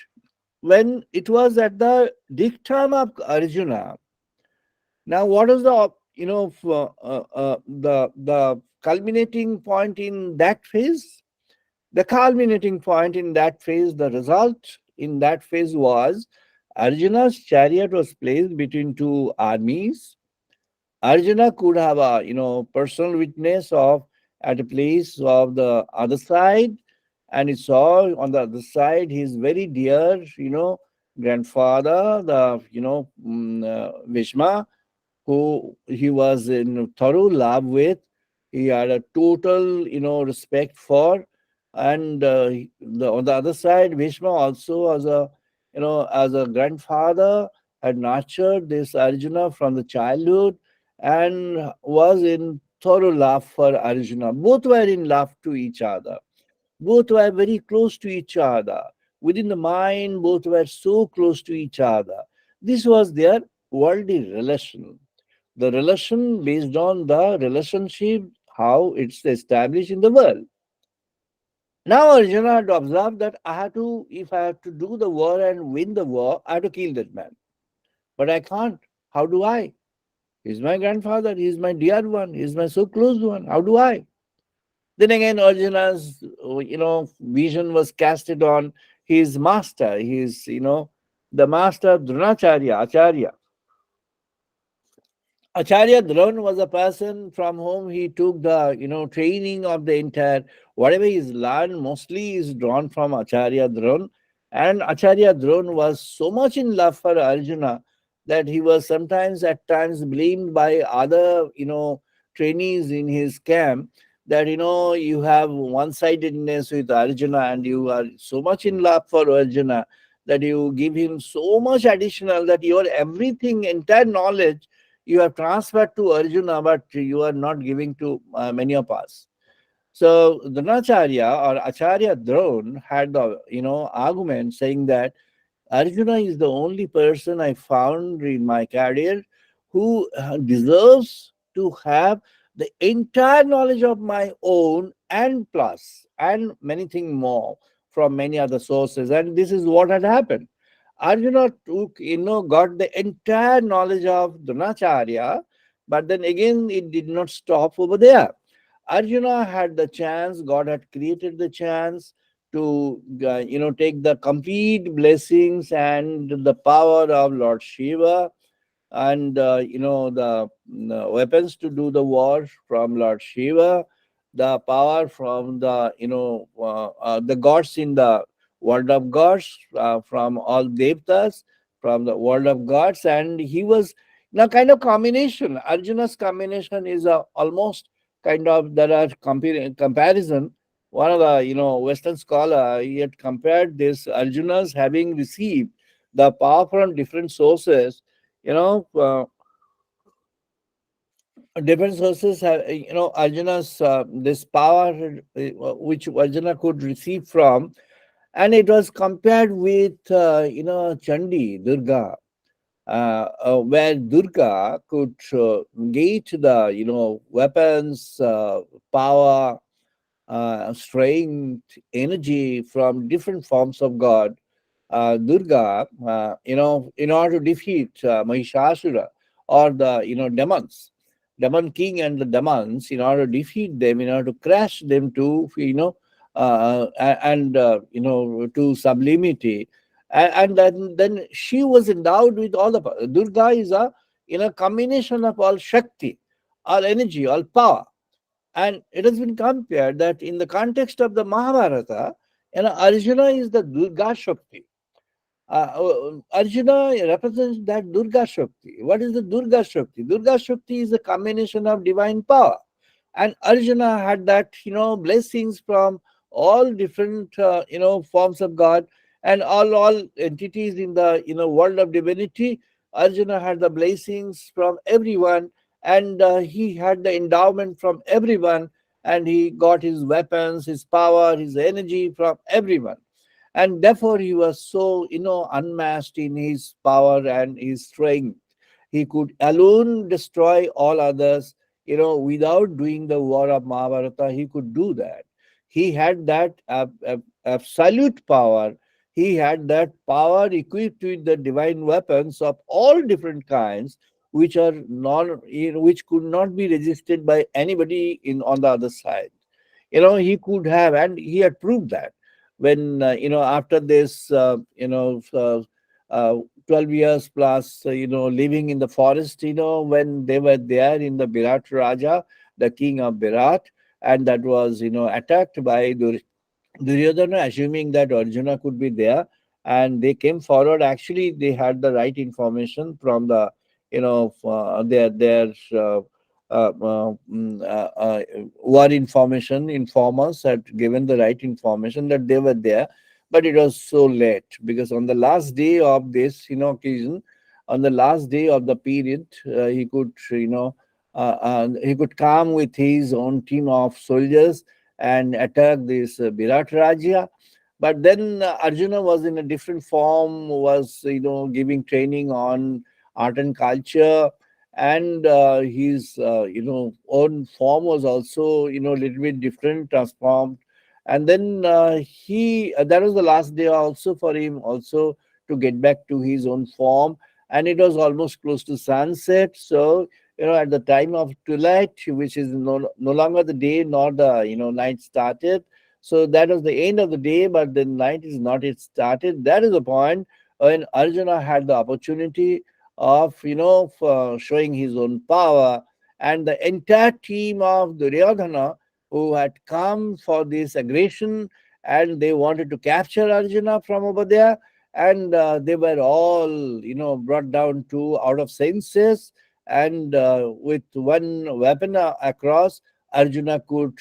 when it was at the dictum of Arjuna. Now, what is the, the culminating point in that phase? The culminating point in that phase, the result in that phase was Arjuna's chariot was placed between two armies. Arjuna could have a personal witness of at a place of the other side, and he saw on the other side his very dear grandfather, the Bhishma, who he was in thorough love with. He had a total, respect for. And on the other side, Bhishma also, as a, as a grandfather, had nurtured this Arjuna from the childhood and was in thorough love for Arjuna. Both were in love to each other. Both were very close to each other. Within the mind, both were so close to each other. This was their worldly relation, the relation based on the relationship, how it's established in the world. Now Arjuna had observed that if I have to do the war and win the war, I have to kill that man. But I can't. How do I? He's my grandfather, he's my dear one, he's my so close one. How do I? Then again, Arjuna's, vision was casted on his master, his, the master Dronacharya, Acharya. Acharya Drona was a person from whom he took the training of the entire, whatever he's learned mostly is drawn from Acharya Drona. And Acharya Drona was so much in love for Arjuna that he was sometimes at times blamed by other trainees in his camp that you have one-sidedness with Arjuna, and you are so much in love for Arjuna that you give him so much additional that your everything, entire knowledge you have transferred to Arjuna, but you are not giving to many of us. So Dronacharya or Acharya Drona had the argument saying that Arjuna is the only person I found in my career who deserves to have the entire knowledge of my own and plus and many things more from many other sources. And this is what had happened. Arjuna took, got the entire knowledge of Dronacharya, but then again it did not stop over there. Arjuna had the chance, God had created the chance to, take the complete blessings and the power of Lord Shiva, and the weapons to do the war from Lord Shiva, the power from the gods in the world of gods, from all devtas, from the world of gods, and he was now kind of combination. Arjuna's combination is almost kind of, there are comparison. One of the Western scholar, he had compared this Arjuna's having received the power from different sources, you know, uh, different sources have, Arjuna's this power which Arjuna could receive from, and it was compared with, Chandi, Durga, where Durga could gate the, weapons, power, strength, energy from different forms of God. Durga, in order to defeat Mahishasura or the, demons, demon king and the demons, in order to defeat them, in order to crash them to, and to sublimity, and then she was endowed with all the power. Durga is a, combination of all Shakti, all energy, all power. And it has been compared that in the context of the Mahabharata, Arjuna is the Durga Shakti. Arjuna represents that Durga Shakti. What is the Durga Shakti? Durga Shakti is a combination of divine power. And Arjuna had that, blessings from all different, forms of God and all entities in the, world of divinity. Arjuna had the blessings from everyone, and he had the endowment from everyone, and he got his weapons, his power, his energy from everyone, and therefore he was so, unmatched in his power and his strength. He could alone destroy all others, without doing the war of Mahabharata. He could do that. He had that absolute power. He had that power equipped with the divine weapons of all different kinds, which are non which could not be resisted by anybody in on the other side. He could have, and he had proved that when, after this, 12 years plus, living in the forest, when they were there in the Virat Raja, the king of Virat, and that was, attacked by Duryodhana, assuming that Arjuna could be there, and they came forward. Actually, they had the right information from the, their war information informers had given the right information that they were there, but it was so late, because on the last day of this, occasion, on the last day of the period, he could, he could come with his own team of soldiers and attack this Virat Rajya. But then Arjuna was in a different form, was, giving training on art and culture, and his, own form was also, a little bit different, transformed. And then that was the last day also for him also to get back to his own form, and it was almost close to sunset. So, at the time of twilight, which is no longer the day nor the, night started. So that was the end of the day, but the night is not yet started. That is the point when Arjuna had the opportunity of, showing his own power, and the entire team of Duryodhana, who had come for this aggression, and they wanted to capture Arjuna from over there, and they were all, brought down to out of senses, and with one weapon across, Arjuna could,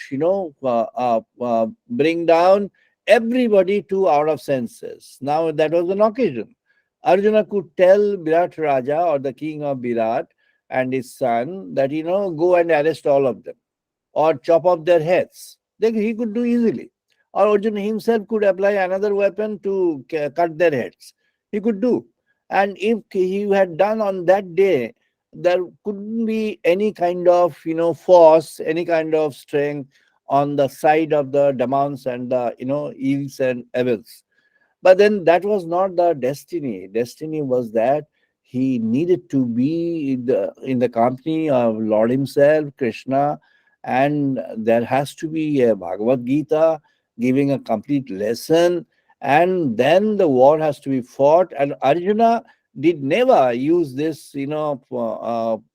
bring down everybody to out of senses. Now that was an occasion. Arjuna could tell Virat Raja, or the king of Virat, and his son that, go and arrest all of them or chop off their heads. He could do easily. Or Arjuna himself could apply another weapon to cut their heads. He could do. And if he had done on that day, there couldn't be any kind of, force, any kind of strength on the side of the demons and the, evils and evils. But then that was not the destiny. Destiny was that he needed to be in the company of Lord Himself, Krishna, and there has to be a Bhagavad Gita giving a complete lesson, and then the war has to be fought. And Arjuna did never use this,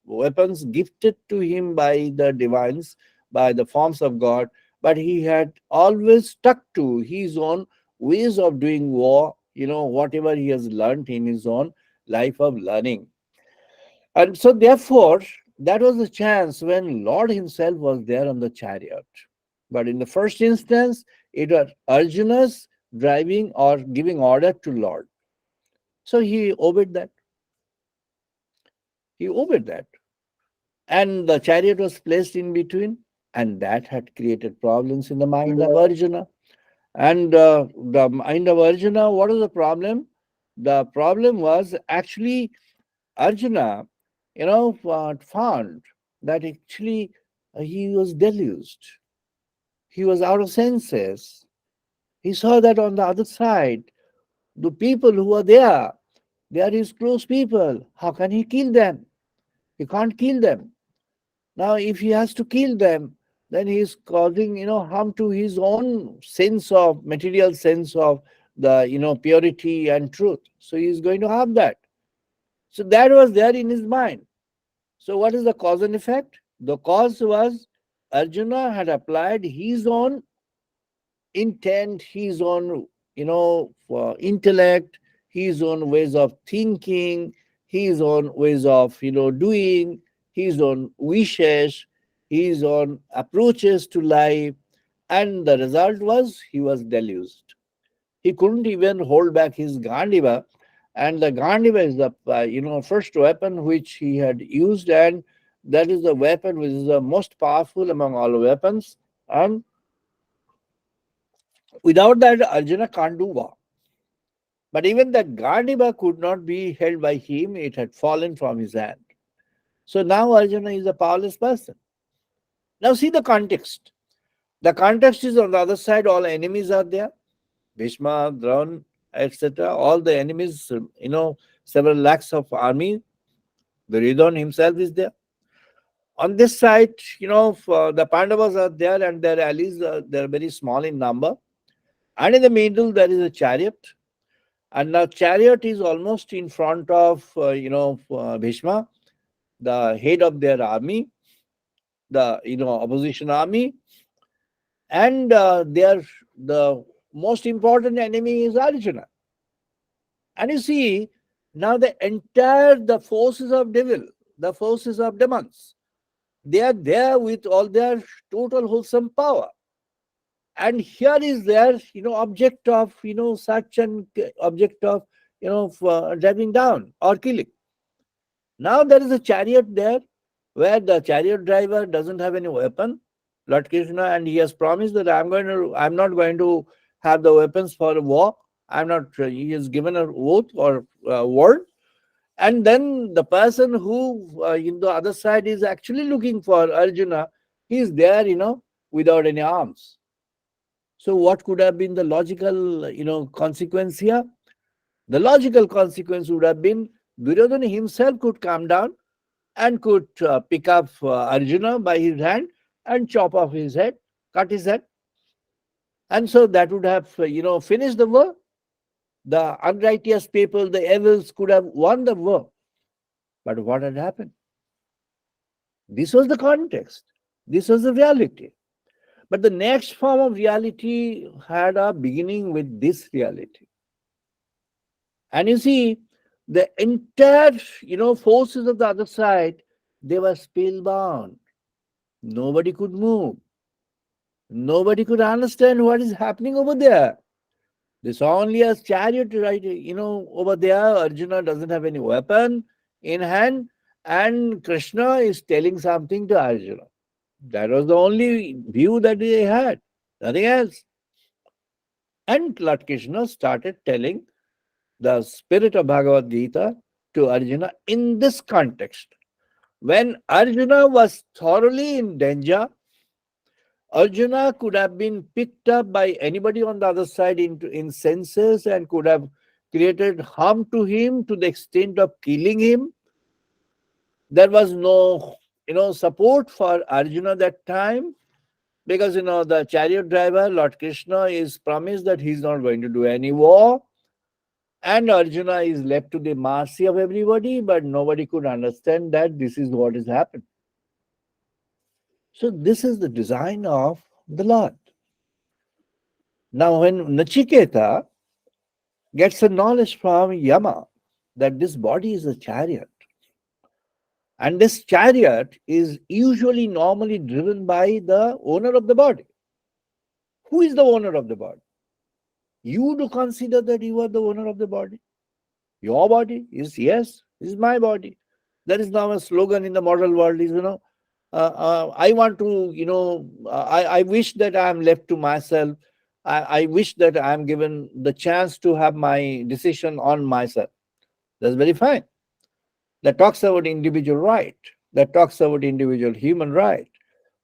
weapons gifted to him by the divines, by the forms of God, but he had always stuck to his own ways of doing war, whatever he has learned in his own life of learning. And so, therefore, that was the chance when Lord himself was there on the chariot. But in the first instance, it was Arjuna's driving or giving order to Lord. So he obeyed that. He obeyed that. and the chariot was placed in between, and that had created problems in the mind of Arjuna. And the mind of Arjuna, what was the problem? The problem was actually Arjuna, found that actually he was deluged. He was out of senses. He saw that on the other side, the people who are there, they are his close people. How can he kill them? He can't kill them. Now, if he has to kill them, then he is causing, harm to his own sense of material sense of the, purity and truth. So he is going to harm that. So that was there in his mind. So what is the cause and effect? The cause was Arjuna had applied his own intent, his own, intellect, his own ways of thinking, his own ways of, doing, his own wishes, his own approaches to life. And the result was he was deluged. He couldn't even hold back his Gandiva. And the Gandiva is the, first weapon which he had used. And that is the weapon which is the most powerful among all weapons. And without that, Arjuna can't do war. But even that Gandiva could not be held by him, it had fallen from his hand. So now Arjuna is a powerless person. Now see the context. The context is on the other side, all enemies are there. Bhishma, Drona, etc. All the enemies, several lakhs of army. Duryodhana himself is there. On this side, the Pandavas are there and their allies, they're very small in number. And in the middle, there is a chariot. And now chariot is almost in front of, Bhishma, the head of their army, the, opposition army. And the most important enemy is Arjuna. And you see, now the forces of devil, the forces of demons, they are there with all their total wholesome power. And here is their, object of, such an object of, driving down or killing. Now there is a chariot there where the chariot driver doesn't have any weapon, Lord Krishna, and he has promised that I'm not going to have the weapons for war. I'm not, he has given an oath or word. And then the person who in the other side is actually looking for Arjuna, he is there, without any arms. So what could have been the logical, consequence here? The logical consequence would have been Duryodhana himself could come down and could pick up Arjuna by his hand and chop off his head, cut his head. And so that would have, finished the war. The unrighteous people, the evils could have won the war. But what had happened? This was the context. This was the reality. But the next form of reality had a beginning with this reality. And you see, the entire, forces of the other side, they were spellbound. Nobody could move. Nobody could understand what is happening over there. They saw only a chariot, right? Over there, Arjuna doesn't have any weapon in hand, and Krishna is telling something to Arjuna. That was the only view that they had, nothing else. And Lord Krishna started telling the spirit of Bhagavad Gita to Arjuna in this context. When Arjuna was thoroughly in danger, Arjuna could have been picked up by anybody on the other side in senses and could have created harm to him to the extent of killing him. There was no, support for Arjuna that time because, the chariot driver, Lord Krishna, is promised that he's not going to do any war. And Arjuna is left to the mercy of everybody, but nobody could understand that this is what has happened. So this is the design of the Lord. Now, when Nachiketa gets a knowledge from Yama that this body is a chariot, and this chariot is usually normally driven by the owner of the body. Who is the owner of the body? You do consider that you are the owner of the body. Your body is, yes, is my body. There is now a slogan in the modern world is, I want to, I wish that I am left to myself. I wish that I am given the chance to have my decision on myself. That's very fine. That talks about individual right. That talks about individual human right.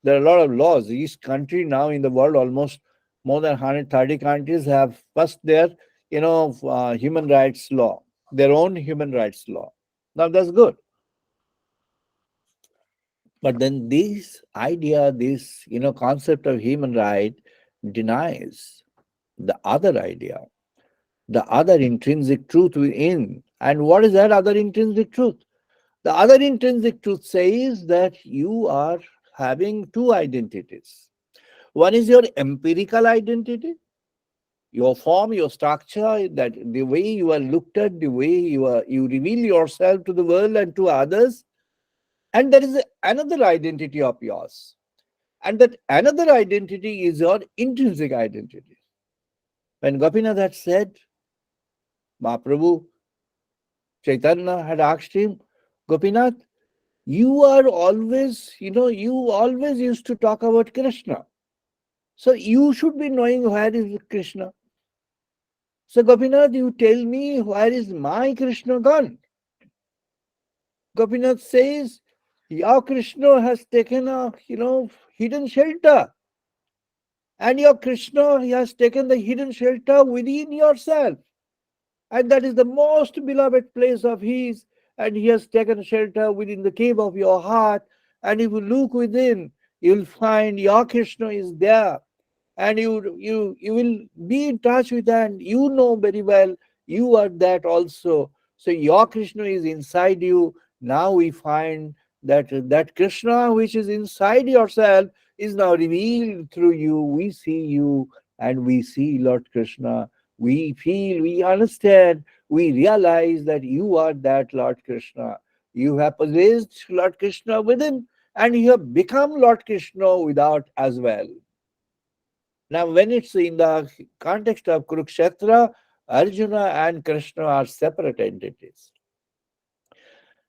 There are a lot of laws. Each country now in the world, almost more than 130 countries have passed their, human rights law, their own human rights law. Now that's good. But then this idea, this, concept of human right denies the other idea, the other intrinsic truth within. And what is that other intrinsic truth? The other intrinsic truth says that you are having two identities. One is your empirical identity, your form, your structure, that the way you are looked at, the way you reveal yourself to the world and to others. And there is another identity of yours. And that another identity is your intrinsic identity. When Gopinath had said, Mahaprabhu Chaitanya had asked him, Gopinath, you are always, you always used to talk about Krishna. So you should be knowing where is Krishna. So Gopinath, you tell me where is my Krishna gone? Gopinath says, your Krishna has taken a, hidden shelter. And your Krishna, he has taken the hidden shelter within yourself. And that is the most beloved place of his. And he has taken shelter within the cave of your heart. And if you look within, you'll find your Krishna is there. And you will be in touch with that. And you know very well you are that also. So your Krishna is inside you. Now we find that Krishna which is inside yourself is now revealed through you. We see you and we see Lord Krishna. We feel, we understand, we realize that you are that Lord Krishna. You have possessed Lord Krishna within and you have become Lord Krishna without as well. Now, when it's in the context of Kurukshetra, Arjuna and Krishna are separate entities.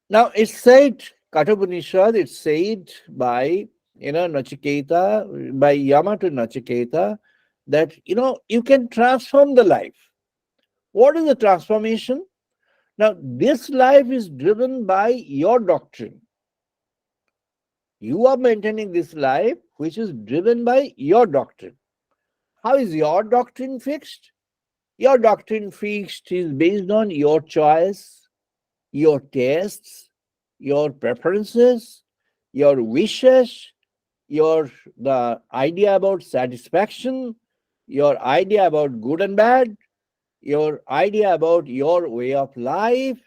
Now, it's said, Kathopanishad, it's said by, Nachiketa, by Yama to Nachiketa, that, you can transform the life. What is the transformation? Now, this life is driven by your doctrine. You are maintaining this life, which is driven by your doctrine. How is your doctrine fixed? Your doctrine fixed is based on your choice, your tastes, your preferences, your wishes, the idea about satisfaction, your idea about good and bad, your idea about your way of life,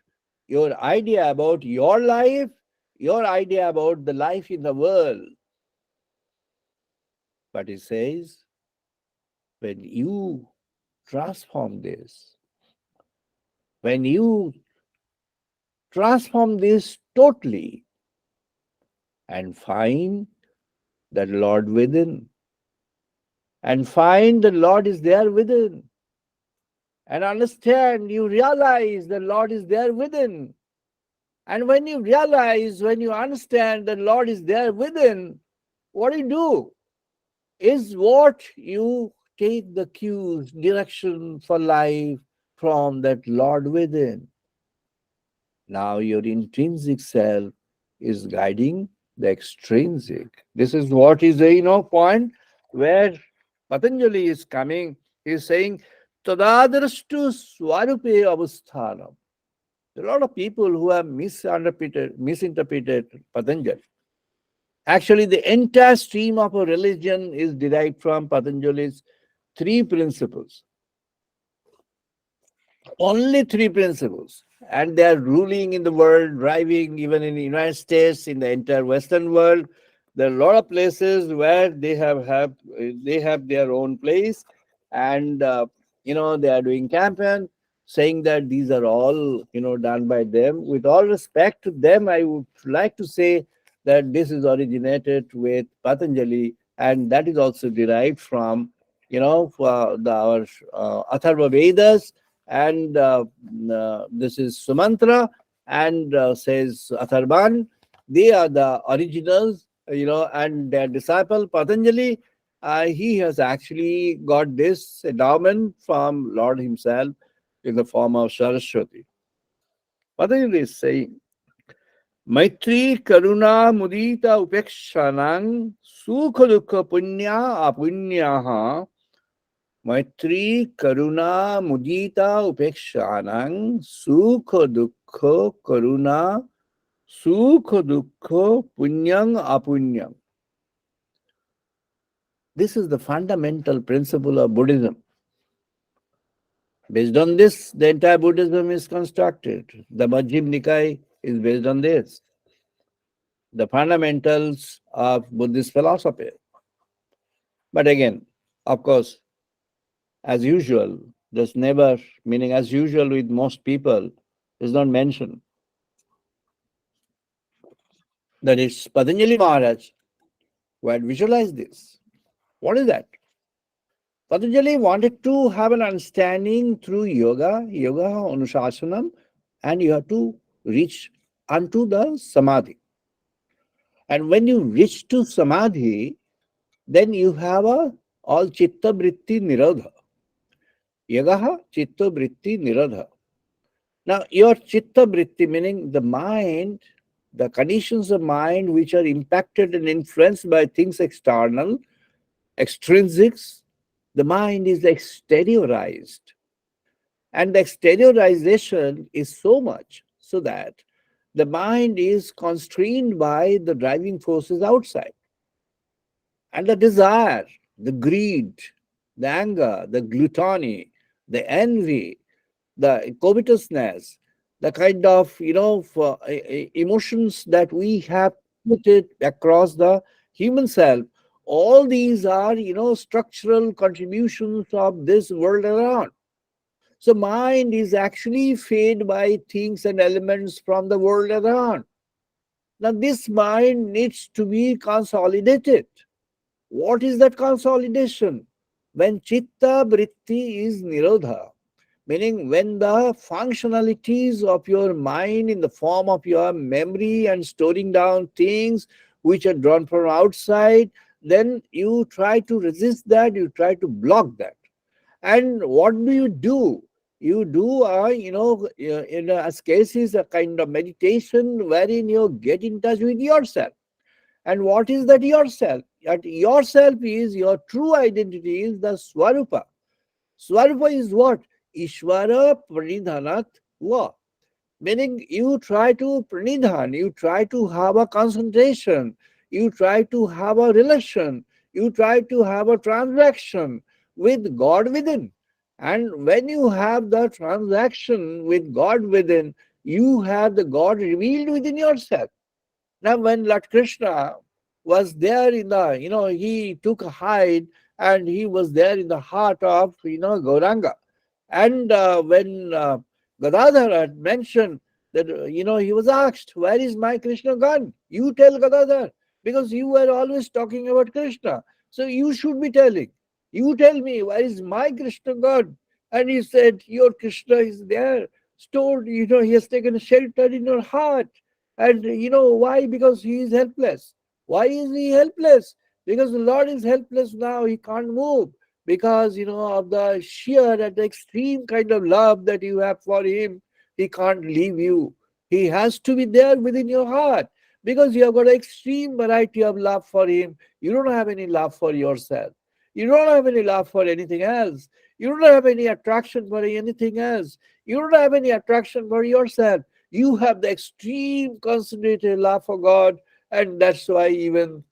your idea about your life, your idea about the life in the world. But he says, when you transform this, when you transform this totally and find the Lord within, and find the Lord is there within, and understand, you realize the Lord is there within. And when you realize, when you understand the Lord is there within, what do? Is what you take the cues, direction for life from that Lord within. Now your intrinsic self is guiding the extrinsic. This is what is the point where Patanjali is coming. He is saying, Tadadrashtu Swarupe Avasthanam. There are a lot of people who have misinterpreted Patanjali. Actually, the entire stream of a religion is derived from Patanjali's three principles. Only three principles. And they are ruling in the world, driving even in the United States, in the entire Western world. There are a lot of places where they have their own place, and they are doing campaign saying that these are all done by them. With all respect to them, I would like to say that this is originated with Patanjali, and that is also derived from our Atharva Vedas, and this is Sumantra, and says Atharvan, they are the originals, and their disciple Patanjali, he has actually got this endowment from Lord himself in the form of Saraswati. Patanjali is saying, Maitri Karuna Mudita Upekshanang Sukha Dukha Punya Apunyaha Maitri Karuna Mudita Upekshanang Sukha Dukha Karuna Sukha Dukha Punyang Apunyang. This is the fundamental principle of Buddhism. Based on this, the entire Buddhism is constructed. The Majjhima Nikaya is based on this. The fundamentals of Buddhist philosophy. But again, of course, as usual, there's never, meaning as usual with most people, is not mentioned. That is Patanjali Maharaj who had visualized this. What is that? Patanjali wanted to have an understanding through yoga anushasana, and you have to reach unto the samadhi. And when you reach to samadhi, then you have a all chitta vritti nirodha. Yagaha chitta vritti nirodha. Now, your chitta vritti, meaning the mind, the conditions of mind which are impacted and influenced by things external, extrinsics, the mind is exteriorized. And the exteriorization is so much so that the mind is constrained by the driving forces outside. And the desire, the greed, the anger, the gluttony, the envy, the covetousness, the kind of emotions that we have put it across the human self, all these are structural contributions of this world around. So mind is actually fed by things and elements from the world around. Now this mind needs to be consolidated. What is that consolidation? When chitta vritti is nirodha, meaning when the functionalities of your mind in the form of your memory and storing down things which are drawn from outside, then you try to resist that, you try to block that. And what do? You do, in as cases, a kind of meditation wherein you get in touch with yourself. And what is that yourself? That yourself is your true identity, is the Swarupa. Swarupa is what? Ishvara Pranidhanat Va. Meaning you try to pranidhan, you try to have a concentration, you try to have a relation, you try to have a transaction with God within. And when you have the transaction with God within, you have the God revealed within yourself. Now, when Lord Krishna was there in the, he took a hide and he was there in the heart of, Gauranga. And when Gadadhar had mentioned that, he was asked, where is my Krishna gone? You tell Gadadhar, because you were always talking about Krishna. So you should be telling. You tell me, where is my Krishna gone? And he said, your Krishna is there, stored, he has taken shelter in your heart. And why? Because he is helpless. Why is he helpless? Because the Lord is helpless now. He can't move because, of the sheer and extreme kind of love that you have for him. He can't leave you. He has to be there within your heart because you have got an extreme variety of love for him. You don't have any love for yourself. You don't have any love for anything else. You don't have any attraction for anything else. You don't have any attraction for yourself. You have the extreme concentrated love for God, and that's why even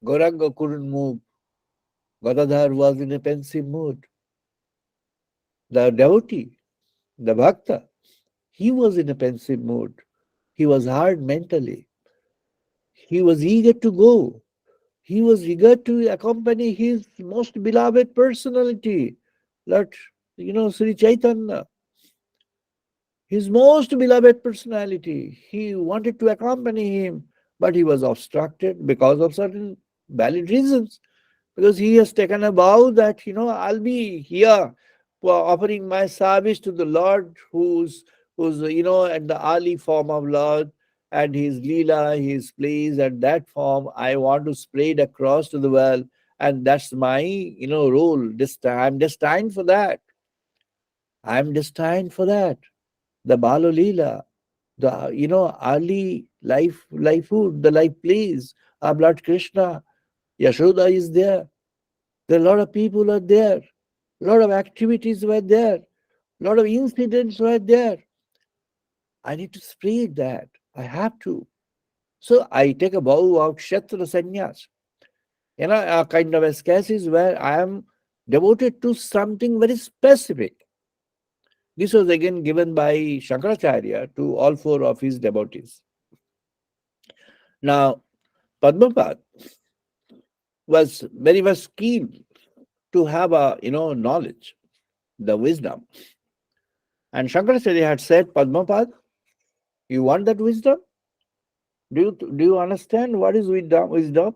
Gauranga couldn't move. Gadadhar was in a pensive mood. The devotee, the bhakta, he was in a pensive mood. He was hard mentally. He was eager to go. He was eager to accompany his most beloved personality, Lord, Sri Chaitanya. His most beloved personality. He wanted to accompany him, but he was obstructed because of certain valid reasons. Because he has taken a vow that, I'll be here for offering my service to the Lord who who's, at the early form of Lord, and his Leela, his plays at that form, I want to spread across to the world. And that's my, role. I'm destined for that. I'm destined for that. The Balo Leela, the, early lifehood, the life plays, our Lord Krishna, Yashoda is there. There are a lot of people are there. A lot of activities were there. A lot of incidents were there. I need to spread that. I have to. So I take a vow of Kshetra Sannyas. A kind of ascesis where I am devoted to something very specific. This was again given by Shankaracharya to all four of his devotees. Now, Padmapad was very much keen to have a knowledge, the wisdom. And Shankaracharya had said, Padmapad, you want that wisdom? Do you understand what is wisdom?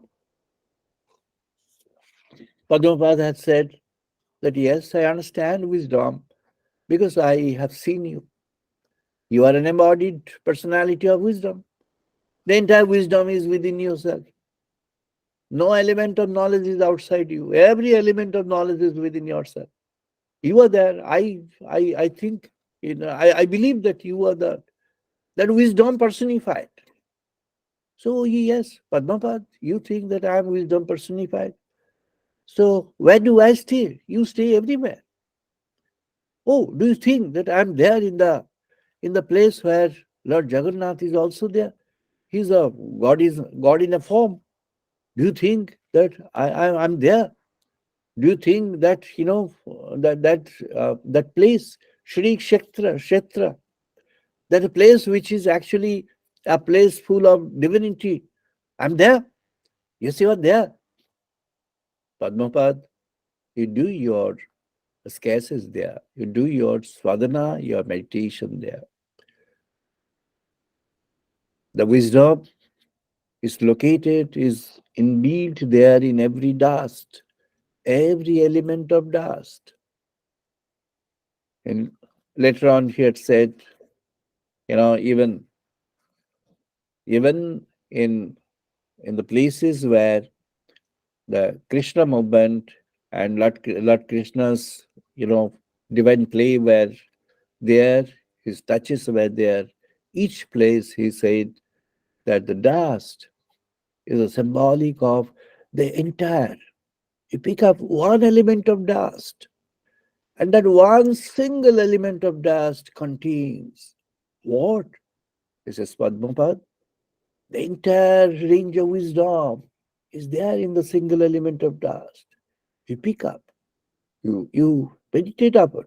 Padmapad had said that yes, I understand wisdom because I have seen you. You are an embodied personality of wisdom. The entire wisdom is within yourself. No element of knowledge is outside you. Every element of knowledge is within yourself. You are there. I think, I believe that you are that wisdom personified. So yes, Padmapad, you think that I am wisdom personified. So where do I stay? You stay everywhere. Oh, do you think that I am there in the place where Lord Jagannath is also there? He's a God, is God in a form. Do you think that I'm there? Do you think that that place, Shri Kshetra, that a place which is actually a place full of divinity? I'm there. Yes, you are there. Padmapad, you do your ascesis there. You do your swadhana, your meditation there. The wisdom is located, is inbuilt there in every dust, every element of dust. And later on he had said, even in the places where the Krishna movement and Lord Krishna's, divine play were there, his touches were there. Each place he said that the dust is a symbolic of the entire. You pick up one element of dust, and that one single element of dust contains what? This is Padmapad. The entire range of wisdom is there in the single element of dust. You pick up, you meditate upon,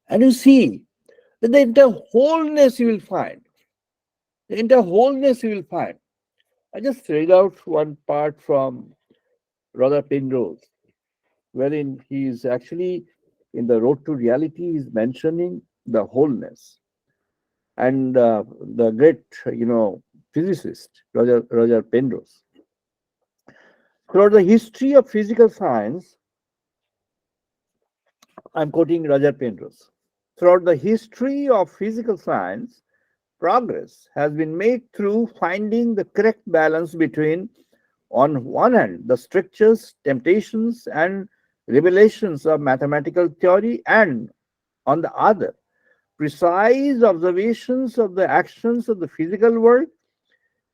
and you see that the entire wholeness you will find. The entire wholeness you will find. I just read out one part from Radha Penrose, wherein he is actually in the Road to Reality, is mentioning the wholeness. And the great, physicist, Roger Penrose. Throughout the history of physical science, I'm quoting Roger Penrose. Throughout the history of physical science, progress has been made through finding the correct balance between, on one hand, the strictures, temptations, and revelations of mathematical theory, and on the other, precise observations of the actions of the physical world,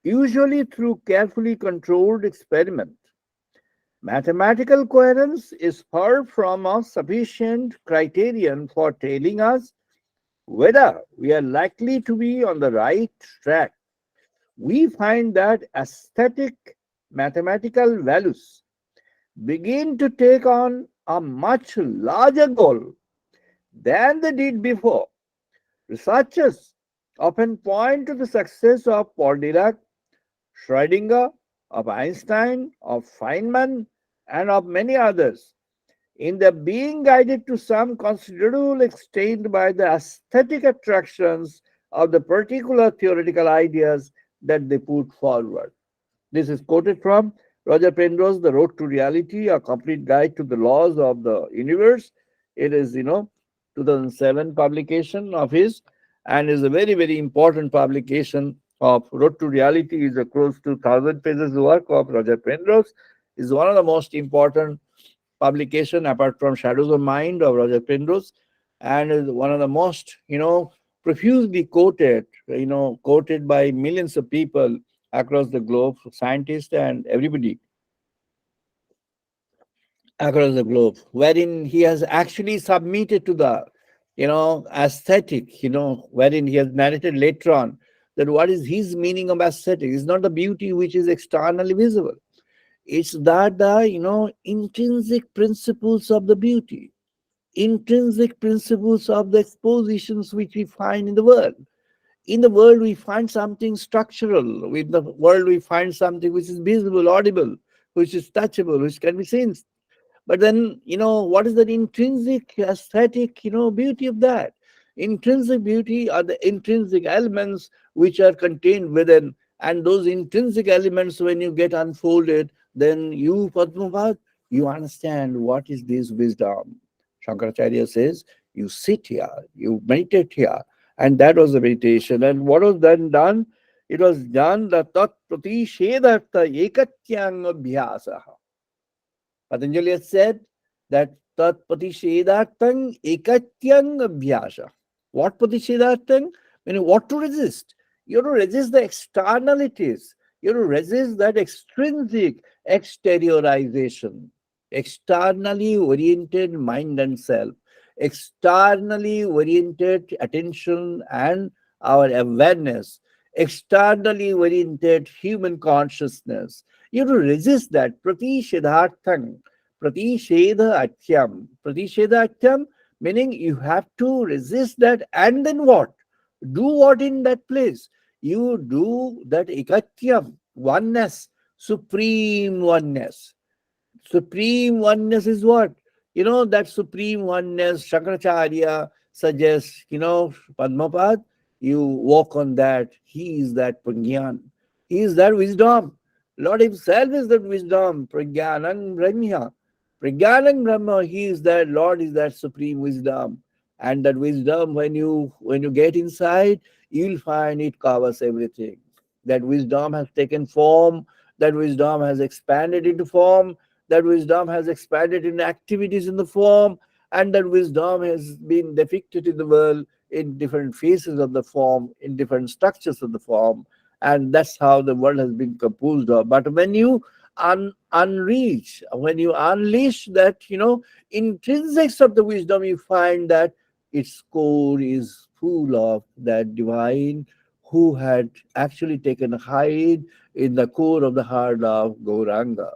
usually through carefully controlled experiment. Mathematical coherence is far from a sufficient criterion for telling us whether we are likely to be on the right track. We find that aesthetic mathematical values begin to take on a much larger goal than they did before. Researchers often point to the success of Paul Dirac, Schrödinger, of Einstein, of Feynman, and of many others in their being guided to some considerable extent by the aesthetic attractions of the particular theoretical ideas that they put forward. This is quoted from Roger Penrose, The Road to Reality, a complete guide to the laws of the universe. It is, 2007 publication of his. and is a very, very important publication of Road to Reality. Is a close to 1,000 pages work of Roger Penrose. Is one of the most important publication apart from Shadows of Mind of Roger Penrose, and is one of the most, profusely quoted, quoted by millions of people across the globe, scientists and everybody across the globe, wherein he has actually submitted to the, aesthetic, wherein he has narrated later on that what is his meaning of aesthetic is not the beauty which is externally visible. It's that the, intrinsic principles of the beauty, intrinsic principles of the expositions which we find in the world. In the world, we find something structural. In the world, we find something which is visible, audible, which is touchable, which can be seen. But then, what is the intrinsic aesthetic, beauty of that? Intrinsic beauty are the intrinsic elements which are contained within. And those intrinsic elements, when you get unfolded, then you, Padmavad, you understand what is this wisdom. Shankaracharya says, you sit here, you meditate here. And that was the meditation. And what was then done? It was done the tat pratishedartha ekatyang abhyasa. Patanjali has said that tat patishedartang ekatyang abhyasa. What patishedartang? Meaning what to resist? You have to resist the externalities. You have to resist that extrinsic exteriorization, externally oriented mind and self, externally oriented attention and our awareness, externally oriented human consciousness. You have to resist that. Pratishedhartham. Pratishedha atyam. Pratishedha atyam meaning you have to resist that, and then what? Do what in that place? You do that ekatyam, oneness, supreme oneness. Supreme oneness is what? That supreme oneness, Shankaracharya suggests, Padmapad, you walk on that. He is that Pragyan. He is that wisdom. Lord himself is that wisdom. Pragyanang Brahma. Pragyanang Brahma, he is that, Lord is that supreme wisdom. And that wisdom, when you get inside, you'll find it covers everything. That wisdom has taken form, that wisdom has expanded into form, that wisdom has expanded in activities in the form, and that wisdom has been depicted in the world in different phases of the form, in different structures of the form. And that's how the world has been composed of. But when you unleash, when you unleash that, intrinsics of the wisdom, you find that its core is full of that divine who had actually taken hide in the core of the heart of Gauranga.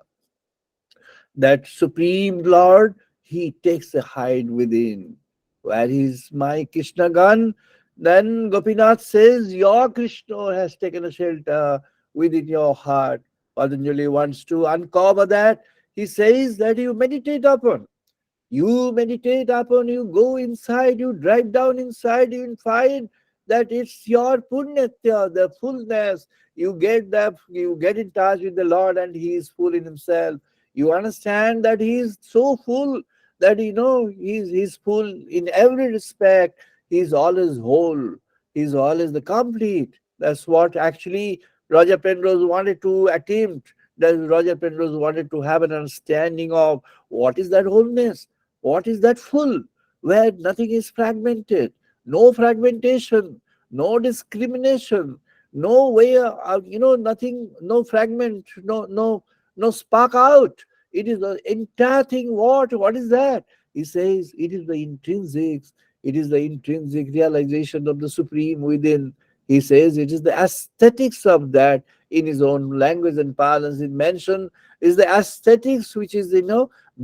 That supreme Lord, he takes a hide within. Where is my Krishna gun? Then Gopinath says, your Krishna has taken a shelter within your heart. Patanjali wants to uncover that. He says that you meditate upon. You meditate upon, you go inside, you drive down inside, you find that it's your punyatya, the fullness. You get in touch with the Lord, and He is full in Himself. You understand that He is so full that He's full in every respect. He's always whole. He's always the complete. That's what actually Roger Penrose wanted to attempt. That Roger Penrose wanted to have an understanding of what is that wholeness. What is that full? Where nothing is fragmented, no fragmentation, no discrimination, no way, nothing, no fragment, no spark out. It is the entire thing. What is that? He says it is the intrinsics. It is the intrinsic realization of the supreme within. He says it is the aesthetics of that. In his own language and parlance, it mentioned is the aesthetics which is,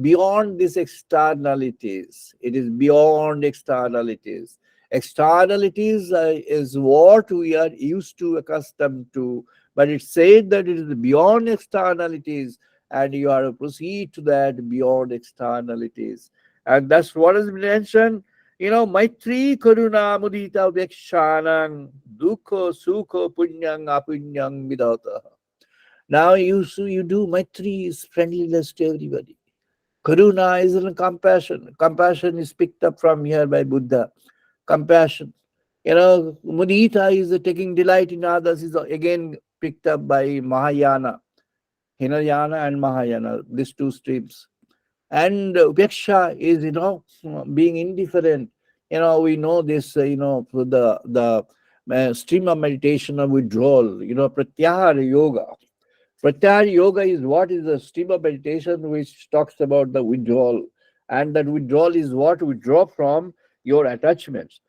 beyond these externalities. It is beyond externalities. Externalities is what we are used to, accustomed to, but it's said that it is beyond externalities, and you are to proceed to that beyond externalities. And that's what has been mentioned. Maitri Karuna Mudita Vekshanang Dukha Sukha Punyang Apunyang Vidata. Now you do Maitri is friendliness to everybody. Karuna is in compassion. Compassion is picked up from here by Buddha. Compassion. Mudita is taking delight in others, is again picked up by Mahayana, Hinayana and Mahayana, these two streams. And Upeksha is, being indifferent. We know this, the stream of meditation of withdrawal, Pratyahara Yoga. Pratyahara Yoga is what is the stream of meditation which talks about the withdrawal. And that withdrawal is what? Withdraw from your attachments.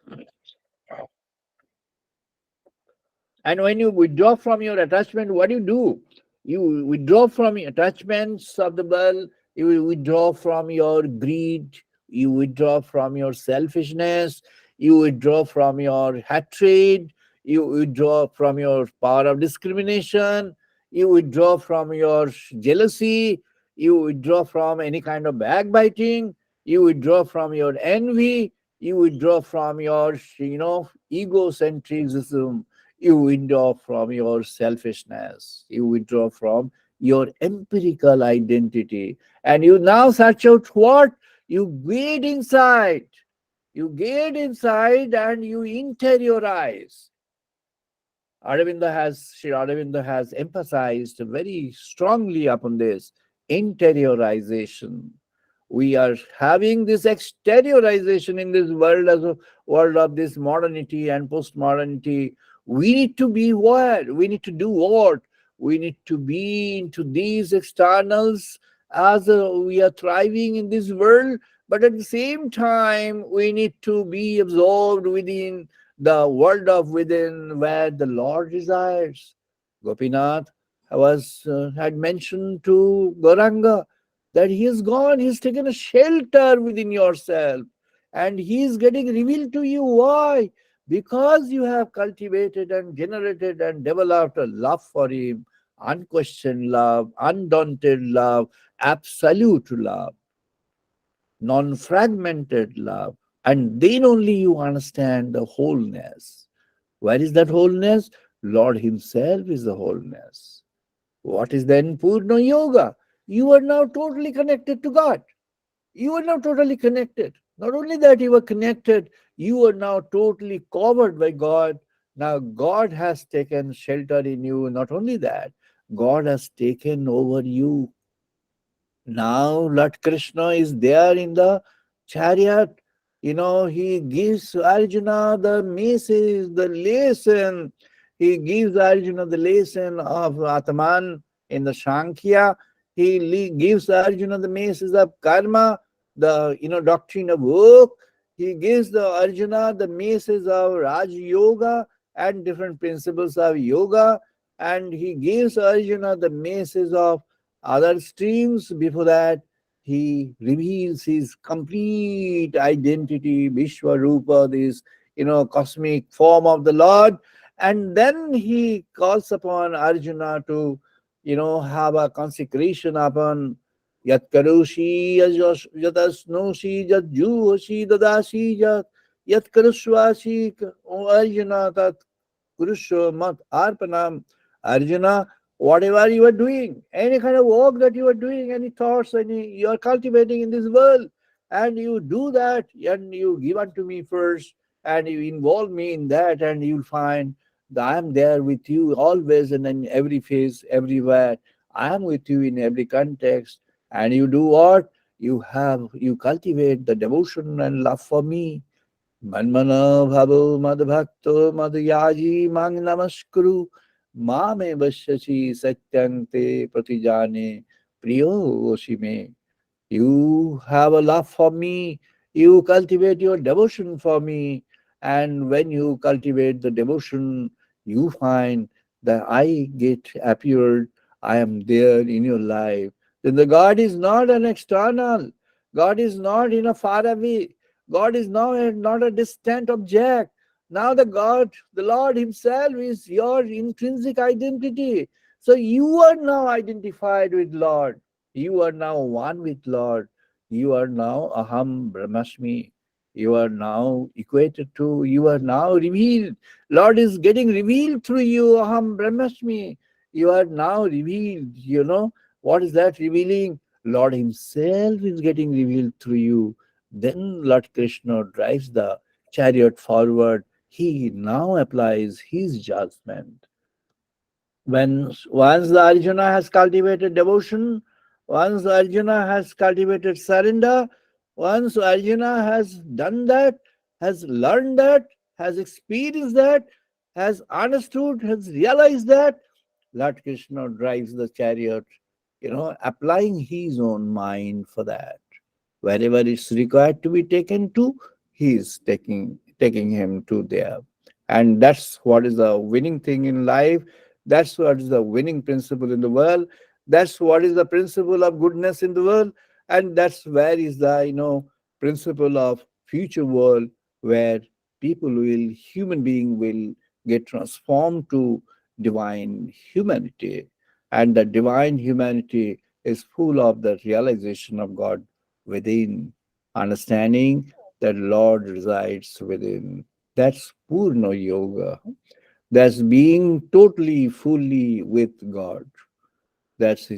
And when you withdraw from your attachment, what do you do? You withdraw from your attachments of the world, you withdraw from your greed, you withdraw from your selfishness, you withdraw from your hatred, you withdraw from your power of discrimination, you withdraw from your jealousy, you withdraw from any kind of backbiting, you withdraw from your envy, you withdraw from your, egocentrism, you withdraw from your selfishness, you withdraw from your empirical identity, and you now search out what? You get inside. You get inside and you interiorize. Sri Aurobindo has emphasized very strongly upon this interiorization. We are having this exteriorization in this world, as a world of this modernity and post-modernity. We need to be what? We need to do what? We need to be into these externals as we are thriving in this world, but at the same time, we need to be absorbed within the world of within where the Lord resides. Gopinath had mentioned to Goranga that he is gone, he's taken a shelter within yourself, and he is getting revealed to you. Why? Because you have cultivated and generated and developed a love for him, unquestioned love, undaunted love, absolute love, non-fragmented love. And then only you understand the wholeness. Where is that wholeness? Lord himself is the wholeness. What is then Purna Yoga? You are now totally connected to God. You are now totally connected. Not only that you are connected, you are now totally covered by God. Now God has taken shelter in you. Not only that, God has taken over you. Now Lord Krishna is there in the chariot. He gives Arjuna the message, the lesson. He gives Arjuna the lesson of Atman in the Sankhya. He gives Arjuna the message of karma, the doctrine of work. He gives the Arjuna the message of Raj Yoga and different principles of yoga. And he gives Arjuna the message of other streams. Before that, he reveals his complete identity, Vishwarupa, this cosmic form of the Lord. And then he calls upon Arjuna to have a consecration upon Yat Karoshi, Yatasnoshi, Yat Juhoshi, Dadashi, Yat Karuswashi, O Arjuna, Tat Kurusha Mat Arpanam. Arjuna, whatever you are doing, any kind of work that you are doing, any thoughts, you are cultivating in this world, and you do that, and you give unto me first, and you involve me in that, and you'll find that I am there with you always and in every phase, everywhere. I am with you in every context. And you do what? You cultivate the devotion and love for me. Manmana bhavo madbhakto madhyaji mang namaskuru mame vasyachi satyante pratijane priyo me. You have a love for me. You cultivate your devotion for me. And when you cultivate the devotion, you find that I get appeared. I am there in your life. Then the God is not an external. God is not in a far away. God is not a distant object. Now the God, the Lord himself is your intrinsic identity. So you are now identified with Lord. You are now one with Lord. You are now Aham Brahmasmi. You are now equated to, you are now revealed. Lord is getting revealed through you, Aham Brahmasmi. You are now revealed. What is that revealing? Lord himself is getting revealed through you. Then Lord Krishna drives the chariot forward he now applies his judgment. When once the Arjuna has cultivated devotion, once Arjuna has cultivated surrender, once Arjuna has done that, has learned that, has experienced that, has understood, has realized that, Lord Krishna drives the chariot, applying his own mind for that. Wherever it's required to be taken to, he is taking him to there. And that's what is the winning thing in life. That's what is the winning principle in the world. That's what is the principle of goodness in the world. And that's where is the principle of future world, where human being will get transformed to divine humanity. And the divine humanity is full of the realization of God within, understanding that Lord resides within. That's Purna Yoga. That's being totally, fully with God. That's,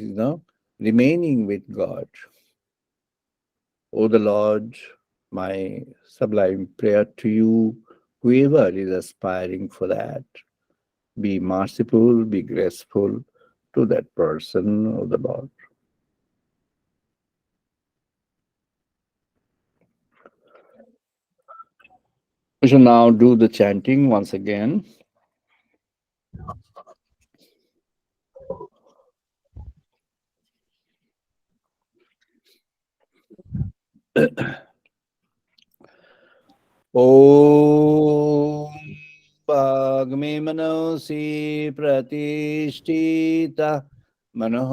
remaining with God. O the Lord, my sublime prayer to you, whoever is aspiring for that, be merciful, be graceful to that person, O the Lord. We shall now do the chanting once again. ॐ वाग्मे मनसि प्रतिष्ठिता मनः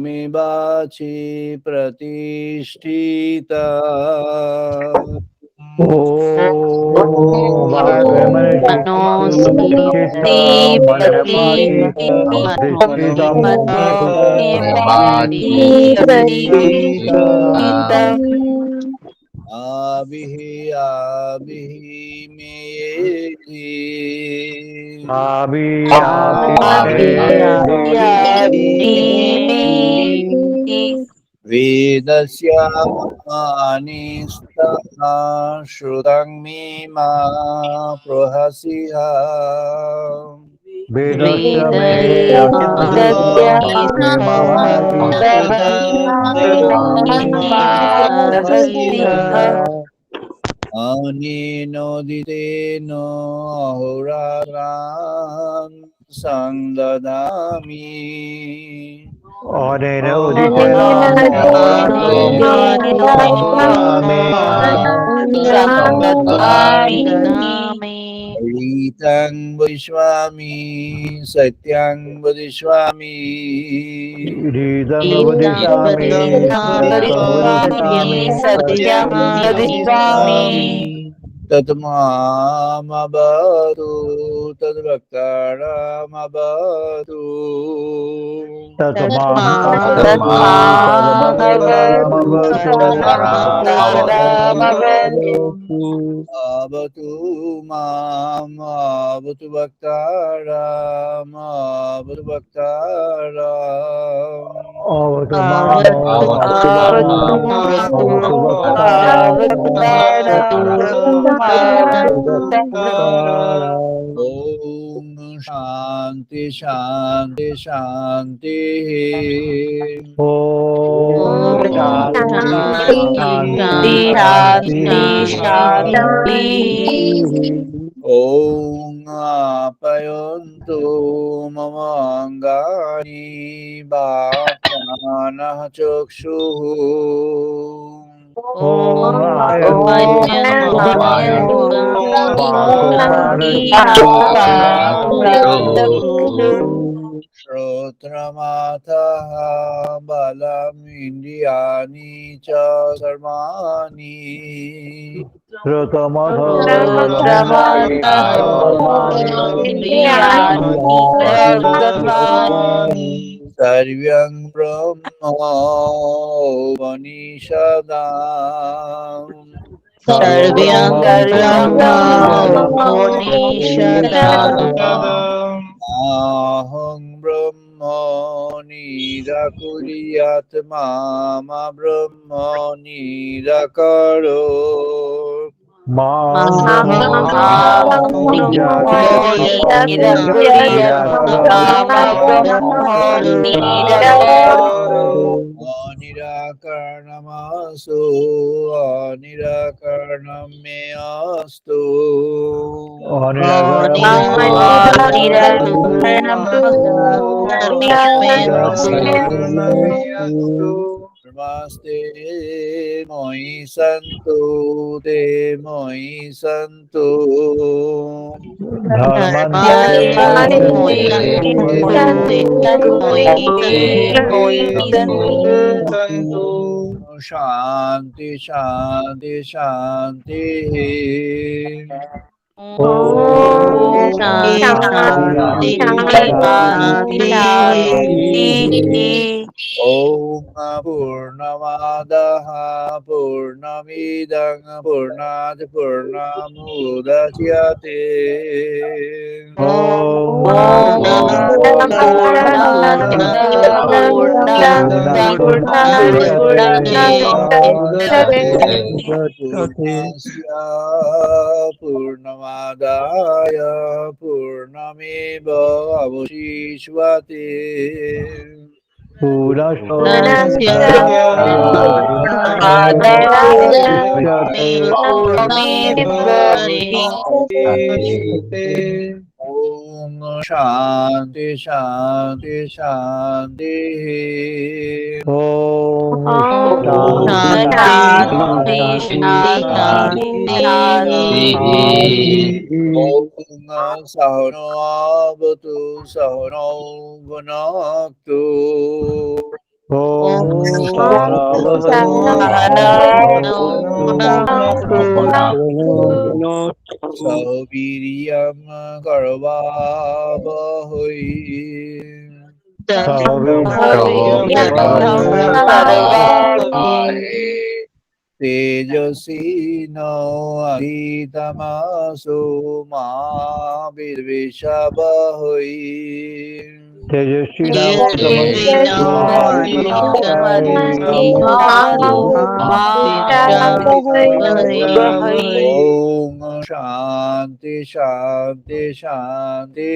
मे वाचि प्रतिष्ठिता ॐ वाग्मनसि प्रतिष्ठिता मनवाचि प्रतिष्ठितं मनः वाचि प्रतिष्ठिता आबिहि मेधि वेदस्यामानिस्तः श्रुतं मे मा प्रहसिहा वेदस्य मे अनेनोदितेन अहोरात्रां संददामि अनेन उदितेन अहोरात्रं संददामि रीतं वदिष्यामि सत्यं वदिष्यामि रीतं वदिष्यामि सत्यं वदिष्यामि सत्यं सत्यं वदिष्यामि वदिष्यामि तत्मामवतु तद्भक्तानामवतु तस्माभवतु तद्भक्तानामवतु अवतु माम् अवतु भक्तानामवतु भक्तानाम् अवतु माम् अवतु माम् अवतु भक्तानाम् ॐ शान्ति शान्ति शान्तिः ॐ शान्ति शान्ति शान्ति ॐ आप्यायन्तु मम अङ्गानि बाप्यानः चक्षुः ॐ आप्यायन्तु वाक् श्रोत्रमाथः बलम् इन्द्रियाणि च कर्माणि श्रुतमथो बलमिन्द्रियाणि कर्माणि इन्द्रियाणि सर्वं ब्रह्मोपनिषदाम् सर्वं ब्रह्मोपनिषदाम् अहं ब्रह्म निराकुर्यात् मा ब्रह्म निराकरोत् Nirakarnamasu Nirakarnam me astu Namaste Moi Santu De Moi Santu Shanti Shanti Shanti Om Purnamadaha Purnamidang Purnat Purnamudachyate Purnasya Purnamadaya Purnameva Avashishvate Om Shanti Shanti Shanti Om Sahano Avatu Sahano Bhunaktu Saviriyam Karvavahoy Tejasvi no adhitamasu ma virvishabhoy Om Shanti Shanti Shanti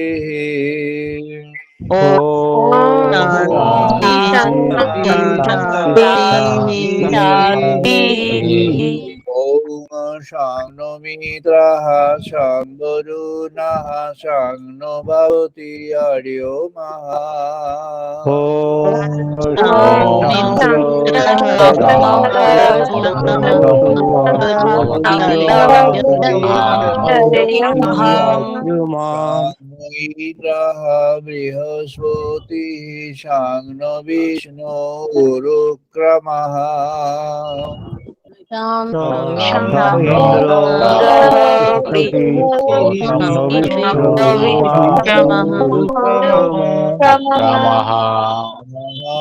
Om Shangno Mitraha Shangvarunaha Shangno Bhavati Aryo Maha Mitraha Brihaspati Shangno Vishnu Urukramaha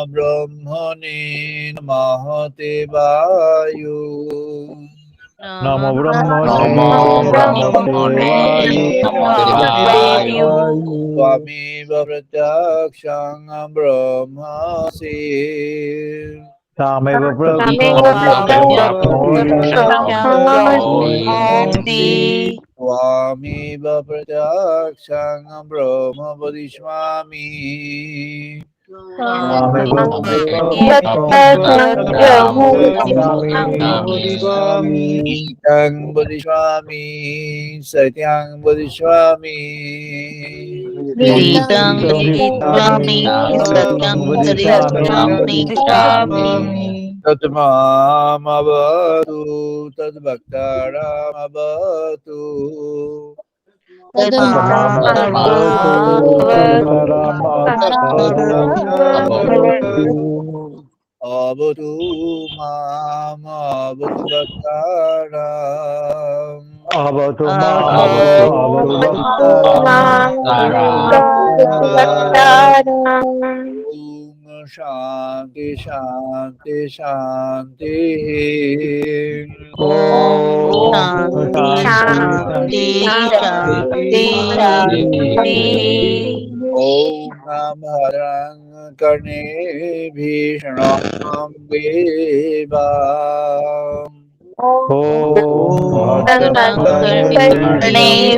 Brahmane Namahate Vayu Namo Brahmane Namo Swami Vavratakshang Brahmasi Swami Vavratakshang Brahma Vadishvami Nitang Vadishvami Satyang Vadishvami Tatmam Avatu Tadbhaktaram Avatu Avatu Mam Avatu Bhaktaram Om Shanti Shanti Shanti Om Namharang Karne Bhishnam Deva Om Bhadram Karणे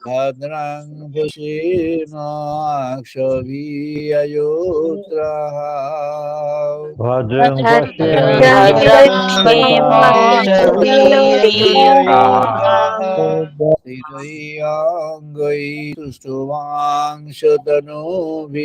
Bhadrang Vashema Akshaviyayotraha Bhadram Sthirayangai Tustuvang Shatanubhir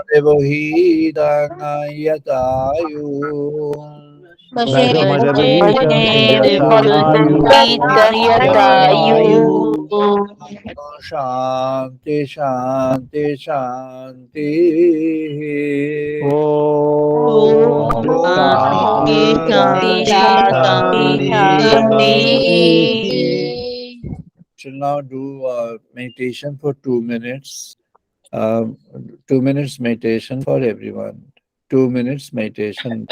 Devahidangayatayu Shanti Shanti Shanti Shall now do meditation for 2 minutes. 2 minutes meditation for everyone. 2 minutes meditation.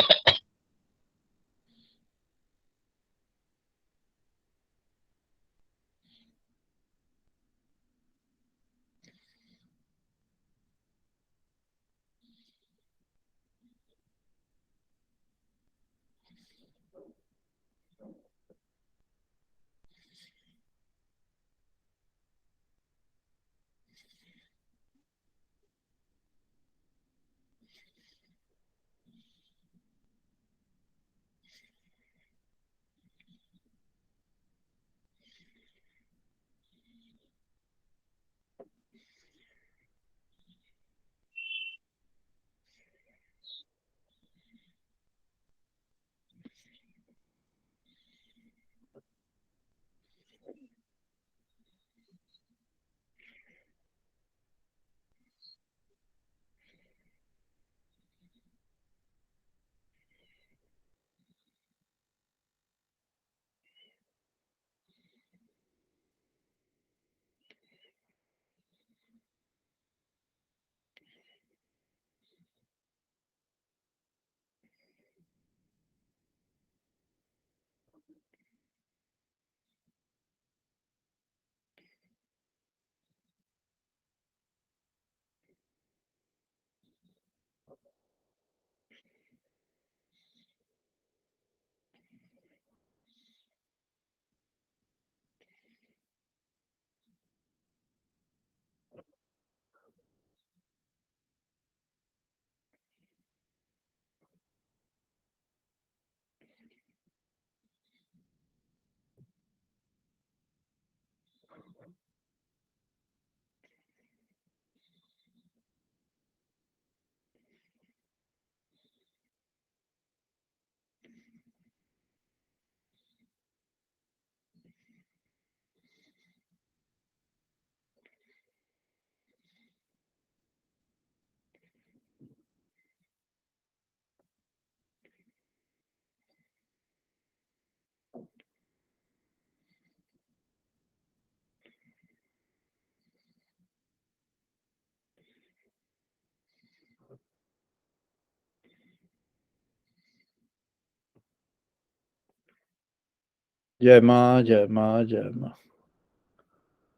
Jai Ma, Jai Ma, Jai Ma.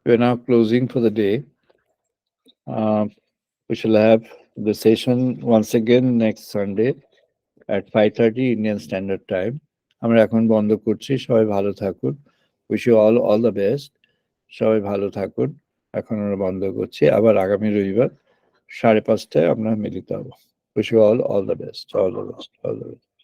We are now closing for the day. We shall have the session once again next Sunday at 5:30 Indian Standard Time. আমরা এখন বন্ধ করছি, সবাই ভালো থাকুন। Wish you all the best. সবাই ভালো থাকুন। এখন আমরা বন্ধ করছি, আবার আগামী রবিবার 5:30টায় আমরা মিলিত হব। Wish you all the best, all the best, all the best.